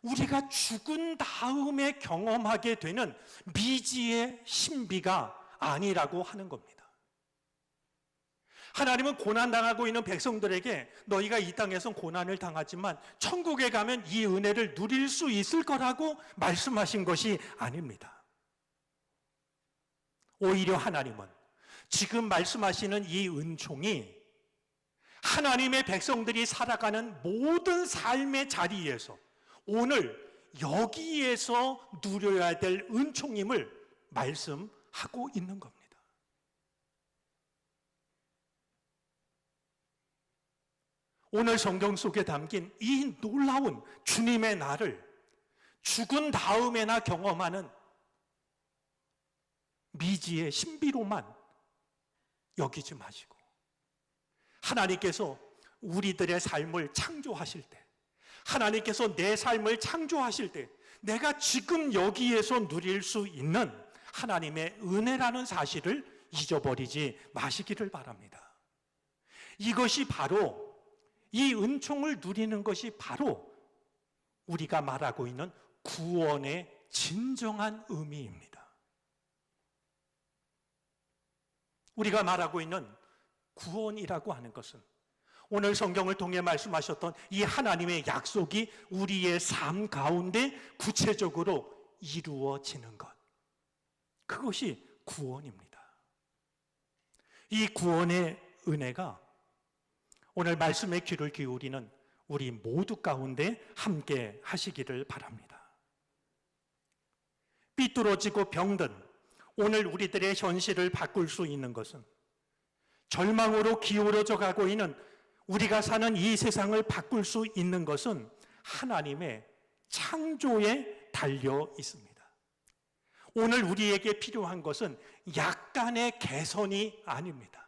우리가 죽은 다음에 경험하게 되는 미지의 신비가 아니라고 하는 겁니다. 하나님은 고난당하고 있는 백성들에게 너희가 이 땅에선 고난을 당하지만 천국에 가면 이 은혜를 누릴 수 있을 거라고 말씀하신 것이 아닙니다. 오히려 하나님은 지금 말씀하시는 이 은총이 하나님의 백성들이 살아가는 모든 삶의 자리에서 오늘 여기에서 누려야 될 은총임을 말씀하고 있는 겁니다. 오늘 성경 속에 담긴 이 놀라운 주님의 날을 죽은 다음에나 경험하는 미지의 신비로만 여기지 마시고 하나님께서 우리들의 삶을 창조하실 때, 하나님께서 내 삶을 창조하실 때 내가 지금 여기에서 누릴 수 있는 하나님의 은혜라는 사실을 잊어버리지 마시기를 바랍니다. 이것이 바로, 이 은총을 누리는 것이 바로 우리가 말하고 있는 구원의 진정한 의미입니다. 우리가 말하고 있는 구원이라고 하는 것은 오늘 성경을 통해 말씀하셨던 이 하나님의 약속이 우리의 삶 가운데 구체적으로 이루어지는 것, 그것이 구원입니다. 이 구원의 은혜가 오늘 말씀에 귀를 기울이는 우리 모두 가운데 함께 하시기를 바랍니다. 삐뚤어지고 병든 오늘 우리들의 현실을 바꿀 수 있는 것은, 절망으로 기울어져 가고 있는 우리가 사는 이 세상을 바꿀 수 있는 것은 하나님의 창조에 달려 있습니다. 오늘 우리에게 필요한 것은 약간의 개선이 아닙니다.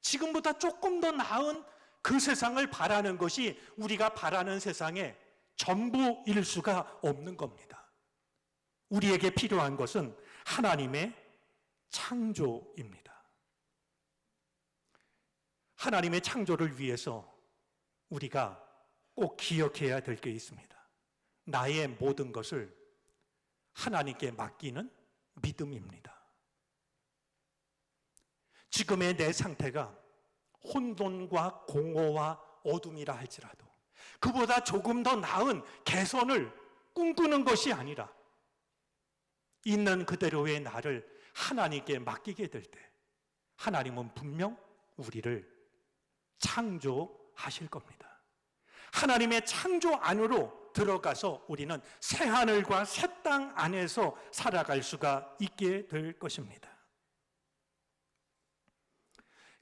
지금보다 조금 더 나은 그 세상을 바라는 것이 우리가 바라는 세상의 전부일 수가 없는 겁니다. 우리에게 필요한 것은 하나님의 창조입니다. 하나님의 창조를 위해서 우리가 꼭 기억해야 될 게 있습니다. 나의 모든 것을 하나님께 맡기는 믿음입니다. 지금의 내 상태가 혼돈과 공허와 어둠이라 할지라도 그보다 조금 더 나은 개선을 꿈꾸는 것이 아니라 있는 그대로의 나를 하나님께 맡기게 될 때 하나님은 분명 우리를 창조하실 겁니다. 하나님의 창조 안으로 들어가서 우리는 새 하늘과 새 땅 안에서 살아갈 수가 있게 될 것입니다.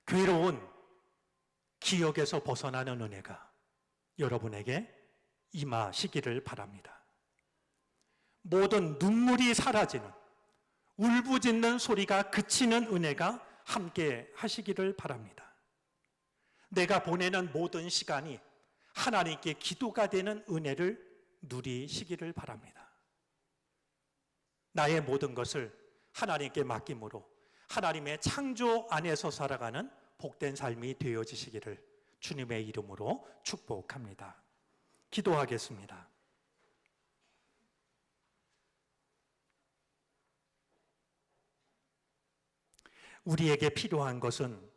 괴로운 기억에서 벗어나는 은혜가 여러분에게 임하시기를 바랍니다. 모든 눈물이 사라지는, 울부짖는 소리가 그치는 은혜가 함께 하시기를 바랍니다. 내가 보내는 모든 시간이 하나님께 기도가 되는 은혜를 누리시기를 바랍니다. 나의 모든 것을 하나님께 맡김으로 하나님의 창조 안에서 살아가는 복된 삶이 되어지시기를 주님의 이름으로 축복합니다. 기도하겠습니다. 우리에게 필요한 것은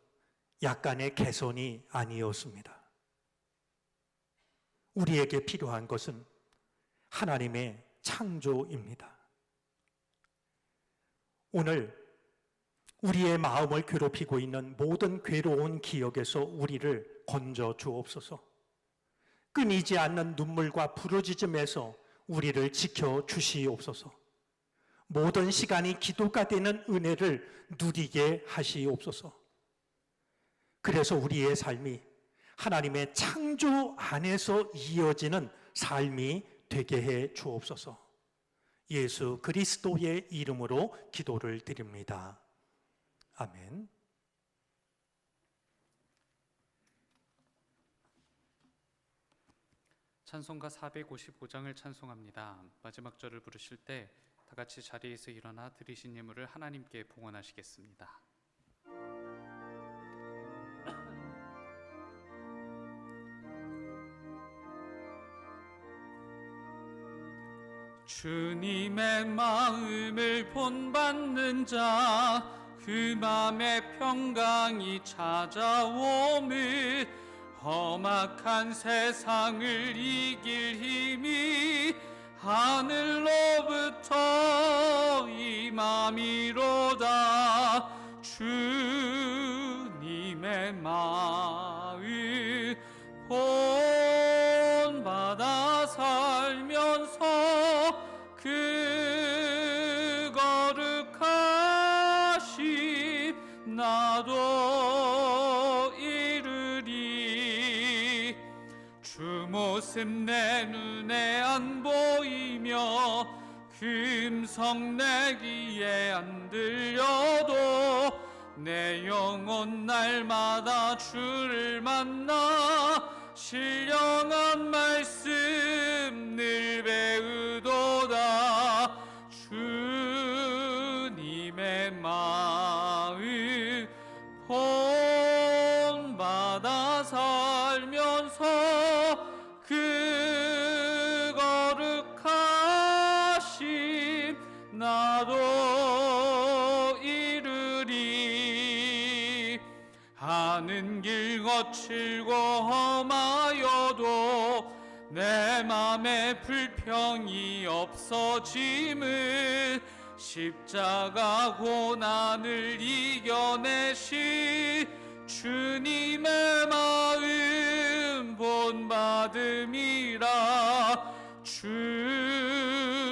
약간의 개선이 아니었습니다. 우리에게 필요한 것은 하나님의 창조입니다. 오늘 우리의 마음을 괴롭히고 있는 모든 괴로운 기억에서 우리를 건져 주옵소서. 끊이지 않는 눈물과 부르짖음에서 우리를 지켜 주시옵소서. 모든 시간이 기도가 되는 은혜를 누리게 하시옵소서. 그래서 우리의 삶이 하나님의 창조 안에서 이어지는 삶이 되게 해 주옵소서. 예수 그리스도의 이름으로 기도를 드립니다. 아멘. 찬송가 455장을 찬송합니다. 마지막 절을 부르실 때 다 같이 자리에서 일어나 드리신 예물을 하나님께 봉헌하시겠습니다. 주님의 마음을 본받는 자, 그 맘에 평강이 찾아오며 험악한 세상을 이길 힘이 하늘로부터 임함이로다. 주님의 마음 본받아 살면서 그 거룩하심 나도 이르리. 주 모습 내 눈에 안 보이며 금성 내 귀에 안 들려도 내 영혼 날마다 주를 만나 신령한 말씀 늘 배우도다. 주님의 마음 본받아 살면서 그 거룩하심 나도 이르리. 하는 길 거칠고 험하여도 내 맘에 불평이 없어짐을 십자가 고난을 이겨내신 주님의 마음 받음이라. 주님의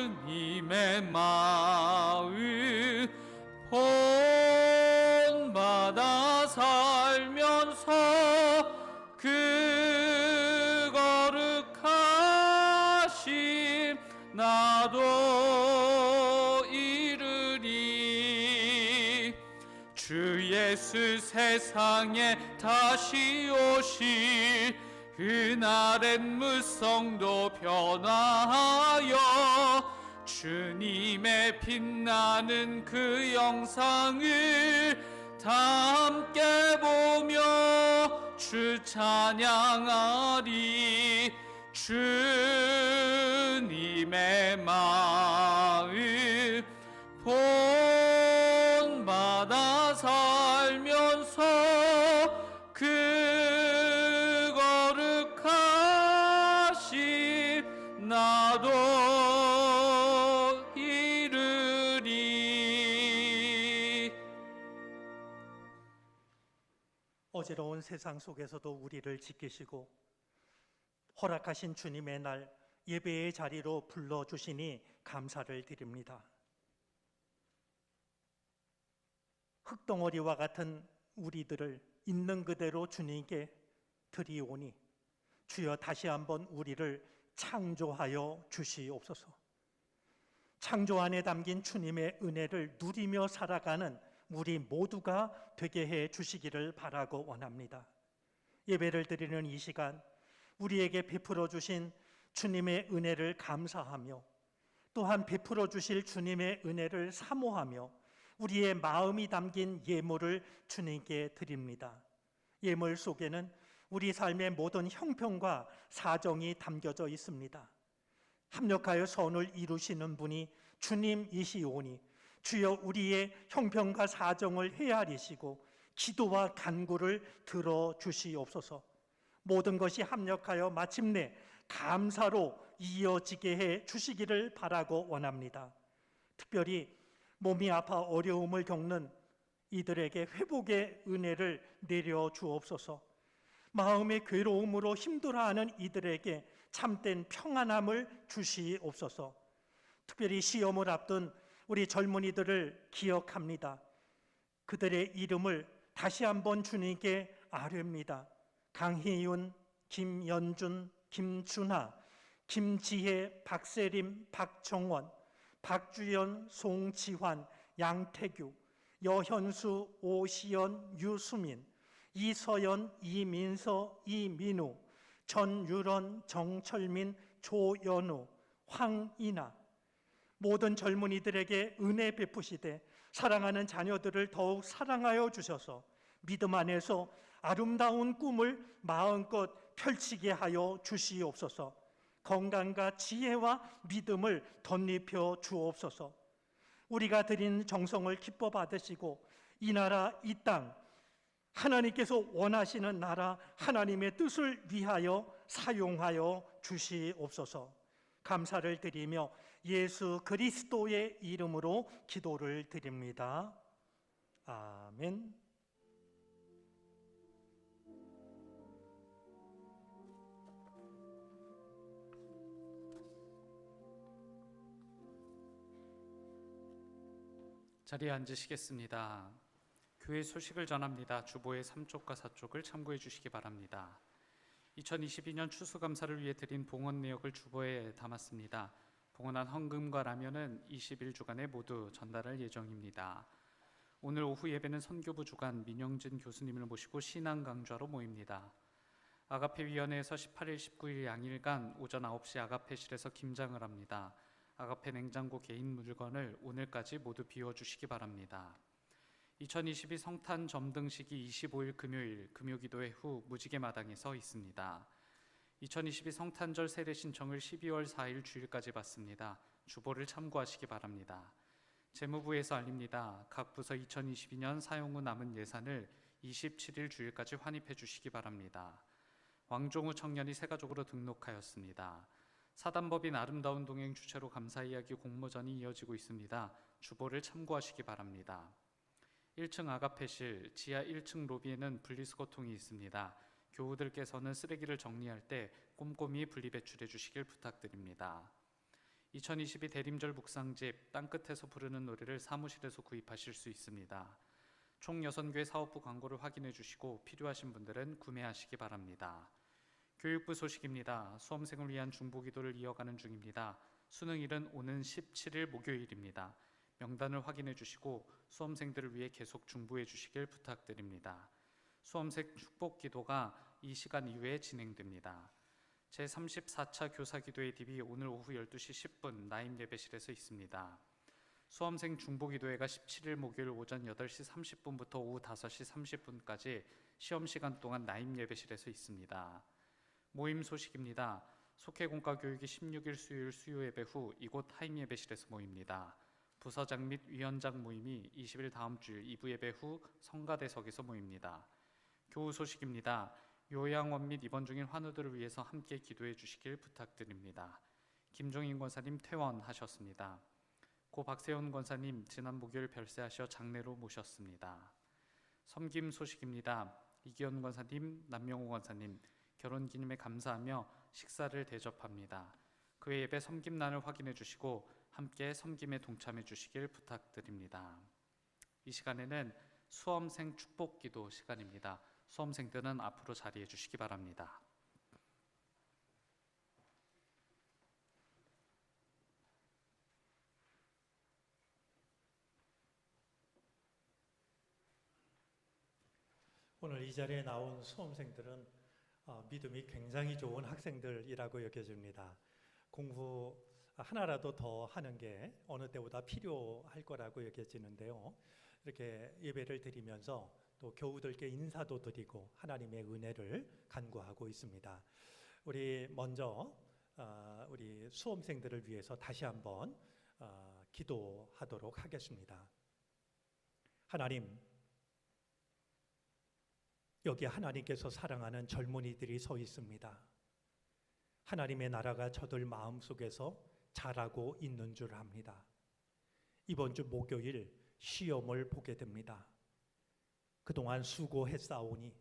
마음 본받아 살면서 그 거룩하심 나도 이르리. 주 예수 세상에 다시 오실 그날엔 무성도 변화하여 주님의 빛나는 그 영상을 다 함께 보며 주 찬양하리. 주님의 마음 본받아 살면서 그 거룩하심 나도 이르리. 어지러운 세상 속에서도 우리를 지키시고 허락하신 주님의 날 예배의 자리로 불러주시니 감사를 드립니다. 흙덩어리와 같은 우리들을 있는 그대로 주님께 드리오니 주여 다시 한번 우리를 창조하여 주시옵소서. 창조 안에 담긴 주님의 은혜를 누리며 살아가는 우리 모두가 되게 해 주시기를 바라고 원합니다. 예배를 드리는 이 시간 우리에게 베풀어 주신 주님의 은혜를 감사하며 또한 베풀어 주실 주님의 은혜를 사모하며 우리의 마음이 담긴 예물을 주님께 드립니다. 예물 속에는 우리 삶의 모든 형편과 사정이 담겨져 있습니다. 합력하여 선을 이루시는 분이 주님이시오니 주여 우리의 형편과 사정을 헤아리시고 기도와 간구를 들어주시옵소서. 모든 것이 합력하여 마침내 감사로 이어지게 해 주시기를 바라고 원합니다. 특별히 몸이 아파 어려움을 겪는 이들에게 회복의 은혜를 내려 주옵소서. 마음의 괴로움으로 힘들어하는 이들에게 참된 평안함을 주시옵소서. 특별히 시험을 앞둔 우리 젊은이들을 기억합니다. 그들의 이름을 다시 한번 주님께 아뢰입니다. 강희윤, 김연준, 김준하, 김지혜, 박세림, 박정원, 박주연, 송지환, 양태규, 여현수, 오시연, 유수민, 이서연, 이민서, 이민우, 전유런, 정철민, 조연우, 황이나 모든 젊은이들에게 은혜 베푸시되 사랑하는 자녀들을 더욱 사랑하여 주셔서 믿음 안에서 아름다운 꿈을 마음껏 펼치게 하여 주시옵소서. 건강과 지혜와 믿음을 덧입혀 주옵소서. 우리가 드린 정성을 기뻐 받으시고 이 나라 이 땅 하나님께서 원하시는 나라 하나님의 뜻을 위하여 사용하여 주시옵소서. 감사를 드리며 예수 그리스도의 이름으로 기도를 드립니다. 아멘. 자리에 앉으시겠습니다. 교회 소식을 전합니다. 주보의 3쪽과 4쪽을 참고해 주시기 바랍니다. 2022년 추수감사를 위해 드린 봉헌 내역을 주보에 담았습니다. 봉헌한 헌금과 라면은 21주간에 모두 전달할 예정입니다. 오늘 오후 예배는 선교부 주간 민영진 교수님을 모시고 신앙 강좌로 모입니다. 아가페위원회에서 18일, 19일 양일간 오전 9시 아가페실에서 김장을 합니다. 아가페 냉장고 개인 물건을 오늘까지 모두 비워주시기 바랍니다. 2022 성탄 점등식이 25일 금요일 금요기도회 후 무지개 마당에서 있습니다. 2022 성탄절 세례 신청을 12월 4일 주일까지 받습니다. 주보를 참고하시기 바랍니다. 재무부에서 알립니다. 각 부서 2022년 사용 후 남은 예산을 27일 주일까지 환입해 주시기 바랍니다. 왕종우 청년이 새가족으로 등록하였습니다. 사단법인 아름다운 동행 주최로 감사 이야기 공모전이 이어지고 있습니다. 주보를 참고하시기 바랍니다. 1층 아가페실, 지하 1층 로비에는 분리수거통이 있습니다. 교우들께서는 쓰레기를 정리할 때 꼼꼼히 분리배출해 주시길 부탁드립니다. 2022 대림절 묵상집 땅끝에서 부르는 노래를 사무실에서 구입하실 수 있습니다. 총 6개 사업부 광고를 확인해 주시고 필요하신 분들은 구매하시기 바랍니다. 교육부 소식입니다. 수험생을 위한 중보기도를 이어가는 중입니다. 수능일은 오는 17일 목요일입니다. 명단을 확인해 주시고 수험생들을 위해 계속 중보해 주시길 부탁드립니다. 수험생 축복기도가 이 시간 이후에 진행됩니다. 제34차 교사기도의 딥이 오늘 오후 12시 10분 나임예배실에서 있습니다. 수험생 중보기도회가 17일 목요일 오전 8시 30분부터 오후 5시 30분까지 시험시간 동안 나임예배실에서 있습니다. 모임 소식입니다. 속회공과 교육이 16일 수요일 수요예배 후 이곳 타임예배실에서 모입니다. 부서장 및 위원장 모임이 20일 다음 주일 2부 예배 후 성가대석에서 모입니다. 교우 소식입니다. 요양원 및 입원 중인 환우들을 위해서 함께 기도해 주시길 부탁드립니다. 김종인 권사님 퇴원하셨습니다. 고 박세훈 권사님 지난 목요일 별세하셔 장례로 모셨습니다. 섬김 소식입니다. 이기현 권사님, 남명호 권사님 결혼기념에 감사하며 식사를 대접합니다. 그의 예배 섬김란을 확인해 주시고 함께 섬김에 동참해 주시길 부탁드립니다. 이 시간에는 수험생 축복기도 시간입니다. 수험생들은 앞으로 자리해 주시기 바랍니다. 오늘 이 자리에 나온 수험생들은 믿음이 굉장히 좋은 학생들이라고 여겨집니다. 공부 하나라도 더 하는 게 어느 때보다 필요할 거라고 여겨지는데요. 이렇게 예배를 드리면서 또 교우들께 인사도 드리고 하나님의 은혜를 간구하고 있습니다. 우리 먼저 우리 수험생들을 위해서 다시 한번 기도하도록 하겠습니다. 하나님, 여기 하나님께서 사랑하는 젊은이들이 서 있습니다. 하나님의 나라가 저들 마음속에서 자라고 있는 줄 압니다. 이번 주 목요일 시험을 보게 됩니다. 그동안 수고했사오니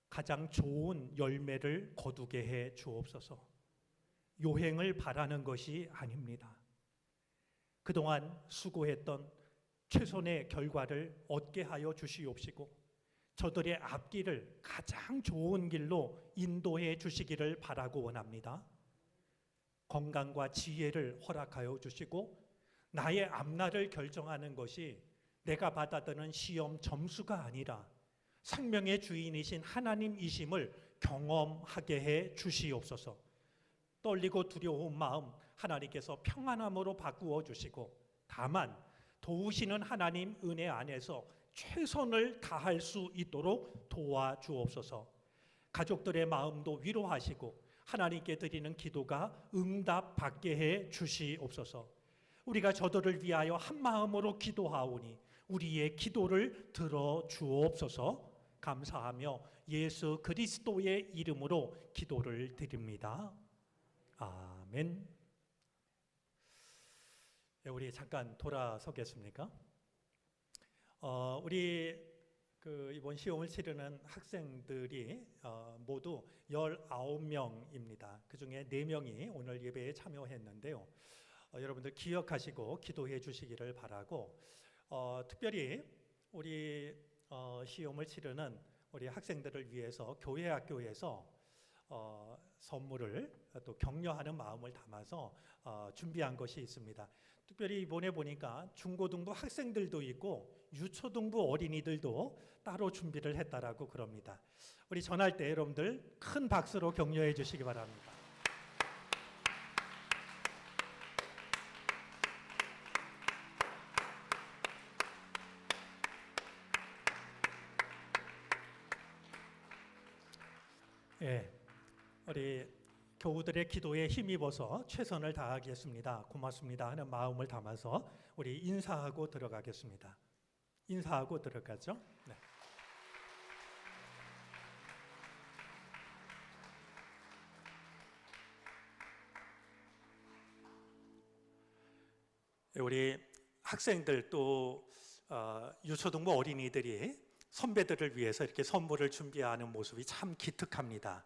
가장 좋은 열매를 거두게 해 주옵소서. 요행을 바라는 것이 아닙니다. 그동안 수고했던 최선의 결과를 얻게 하여 주시옵시고 저들의 앞길을 가장 좋은 길로 인도해 주시기를 바라고 원합니다. 건강과 지혜를 허락하여 주시고 나의 앞날을 결정하는 것이 내가 받아드는 시험 점수가 아니라 생명의 주인이신 하나님이심을 경험하게 해 주시옵소서. 떨리고 두려운 마음 하나님께서 평안함으로 바꾸어 주시고 다만 도우시는 하나님 은혜 안에서 최선을 다할 수 있도록 도와주옵소서. 가족들의 마음도 위로하시고 하나님께 드리는 기도가 응답받게 해 주시옵소서. 우리가 저들을 위하여 한 마음으로 기도하오니 우리의 기도를 들어주옵소서. 감사하며 예수 그리스도의 이름으로 기도를 드립니다. 아멘. 우리 잠깐 돌아서겠습니까? 우리 이번 시험을 치르는 학생들이 모두 19명입니다. 그중에 4명이 오늘 예배에 참여했는데요. 여러분들 기억하시고 기도해 주시기를 바라고 특별히 우리 시험을 치르는 우리 학생들을 위해서 교회 학교에서 선물을 또 격려하는 마음을 담아서 준비한 것이 있습니다. 특별히 이번에 보니까 중고등부 학생들도 있고 유초등부 어린이들도 따로 준비를 했다라고 그럽니다. 우리 전할 때 여러분들 큰 박수로 격려해 주시기 바랍니다. 예, 우리 교우들의 기도에 힘입어서 최선을 다하겠습니다. 고맙습니다 하는 마음을 담아서 우리 인사하고 들어가겠습니다. 인사하고 들어가죠. 네. 우리 학생들 또 유초등부 어린이들이 선배들을 위해서 이렇게 선물을 준비하는 모습이 참 기특합니다.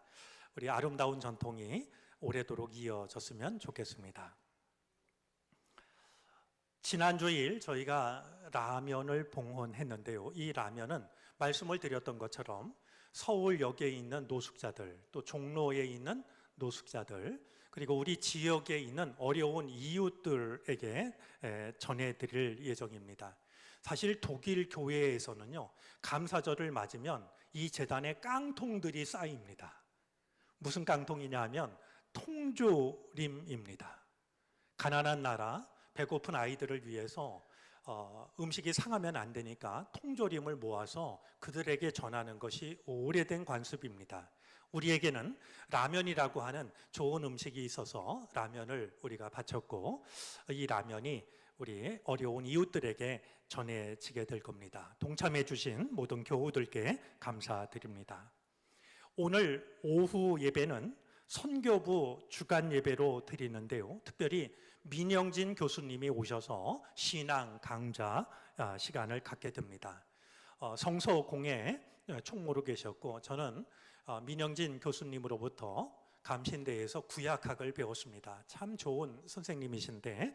우리 아름다운 전통이 오래도록 이어졌으면 좋겠습니다. 지난 주일 저희가 라면을 봉헌했는데요. 이 라면은 말씀을 드렸던 것처럼 서울역에 있는 노숙자들, 또 종로에 있는 노숙자들, 그리고 우리 지역에 있는 어려운 이웃들에게 전해드릴 예정입니다. 사실 독일 교회에서는요, 감사절을 맞으면 이 재단에 깡통들이 쌓입니다. 무슨 깡통이냐 하면 통조림입니다. 가난한 나라, 배고픈 아이들을 위해서 음식이 상하면 안 되니까 통조림을 모아서 그들에게 전하는 것이 오래된 관습입니다. 우리에게는 라면이라고 하는 좋은 음식이 있어서 라면을 우리가 바쳤고, 이 라면이 우리 어려운 이웃들에게 전해지게 될 겁니다. 동참해 주신 모든 교우들께 감사드립니다. 오늘 오후 예배는 선교부 주간 예배로 드리는데요. 특별히 민영진 교수님이 오셔서 신앙 강좌 시간을 갖게 됩니다. 성서공회 총무로 계셨고, 저는 민영진 교수님으로부터 감신대에서 구약학을 배웠습니다. 참 좋은 선생님이신데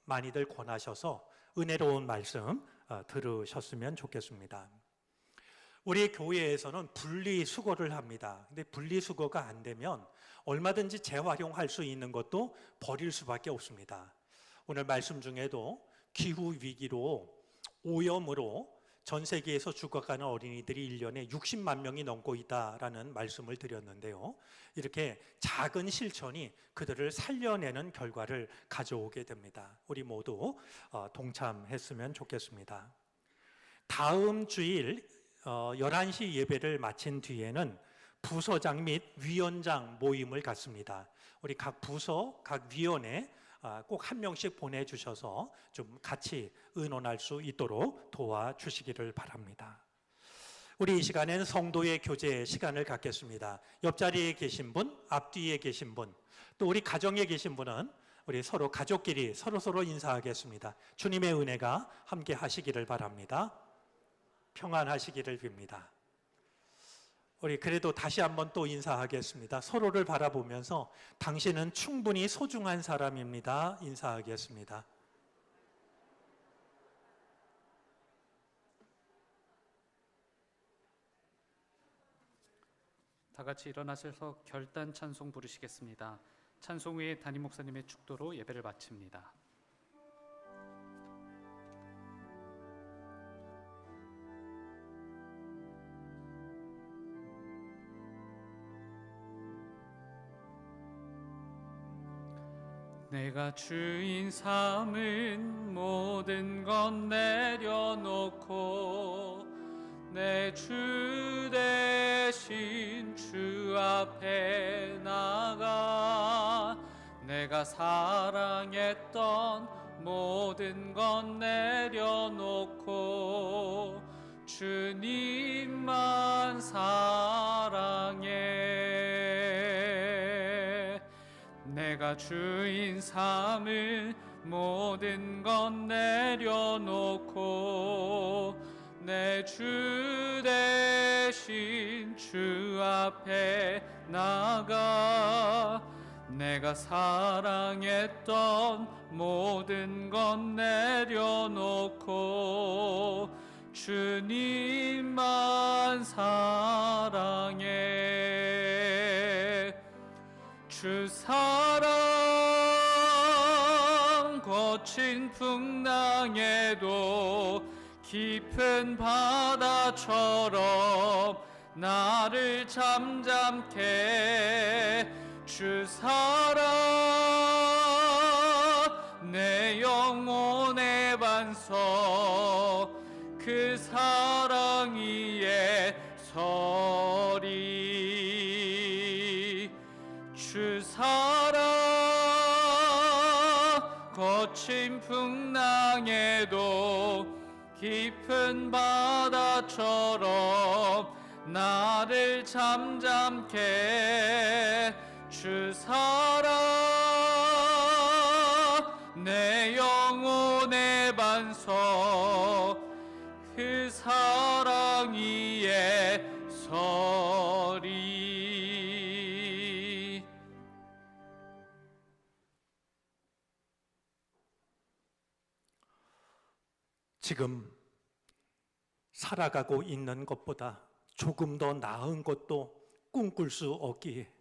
많이들 권하셔서 은혜로운 말씀 들으셨으면 좋겠습니다. 우리 교회에서는 분리수거를 합니다. 근데 분리수거가 안 되면 얼마든지 재활용할 수 있는 것도 버릴 수밖에 없습니다. 오늘 말씀 중에도 기후위기로 오염으로 전 세계에서 죽어가는 어린이들이 1년에 60만 명이 넘고 있다라는 말씀을 드렸는데요. 이렇게 작은 실천이 그들을 살려내는 결과를 가져오게 됩니다. 우리 모두 동참했으면 좋겠습니다. 다음 주일 11시 예배를 마친 뒤에는 부서장 및 위원장 모임을 갖습니다. 우리 각 부서, 각 위원회 꼭 한 명씩 보내주셔서 좀 같이 의논할 수 있도록 도와주시기를 바랍니다. 우리 이 시간에는 성도의 교제 시간을 갖겠습니다. 옆자리에 계신 분, 앞뒤에 계신 분, 또 우리 가정에 계신 분은 우리 서로 가족끼리 서로 인사하겠습니다. 주님의 은혜가 함께 하시기를 바랍니다. 평안하시기를 빕니다. 우리 그래도 다시 한번 또 인사하겠습니다. 서로를 바라보면서 당신은 충분히 소중한 사람입니다. 인사하겠습니다. 다 같이 일어나셔서 결단 찬송 부르시겠습니다. 찬송 후에 담임 목사님의 축도로 예배를 마칩니다. 내가 주인 삼은 모든 것 내려놓고 내 주 대신 주 앞에 나가 내가 사랑했던 모든 것 내려놓고 주님만 사랑해. 내가 주인 삼을 모든 것 내려놓고 내 주 대신 주 앞에 나가 내가 사랑했던 모든 것 내려놓고 주님만 사랑해. 주 사랑 거친 풍랑에도 깊은 바다처럼 나를 잠잠케 주 사랑 내 영혼의 반석 그 사랑 위에 서리. 주 사랑 거친 풍랑에도 깊은 바다처럼 나를 잠잠케 주 사랑 내 영혼의 반석 그 사랑 저리. 지금 살아가고 있는 것보다 조금 더 나은 것도 꿈꿀 수 없기에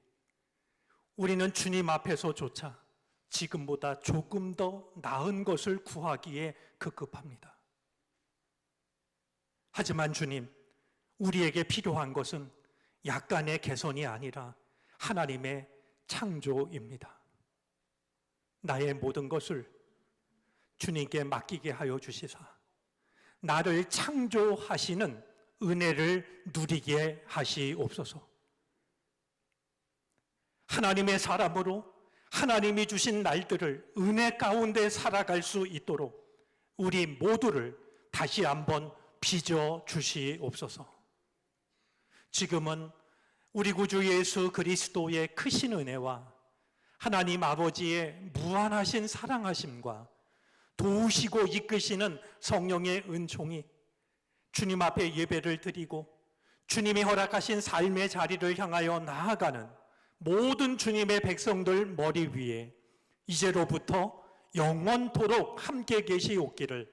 우리는 주님 앞에서조차 지금보다 조금 더 나은 것을 구하기에 급급합니다. 하지만 주님, 우리에게 필요한 것은 약간의 개선이 아니라 하나님의 창조입니다. 나의 모든 것을 주님께 맡기게 하여 주시사 나를 창조하시는 은혜를 누리게 하시옵소서. 하나님의 사람으로 하나님이 주신 날들을 은혜 가운데 살아갈 수 있도록 우리 모두를 다시 한번 빚어 주시옵소서. 지금은 우리 구주 예수 그리스도의 크신 은혜와 하나님 아버지의 무한하신 사랑하심과 도우시고 이끄시는 성령의 은총이 주님 앞에 예배를 드리고 주님이 허락하신 삶의 자리를 향하여 나아가는 모든 주님의 백성들 머리 위에 이제로부터 영원토록 함께 계시옵기를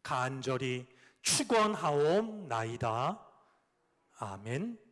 간절히 축원하옵나이다. 아멘.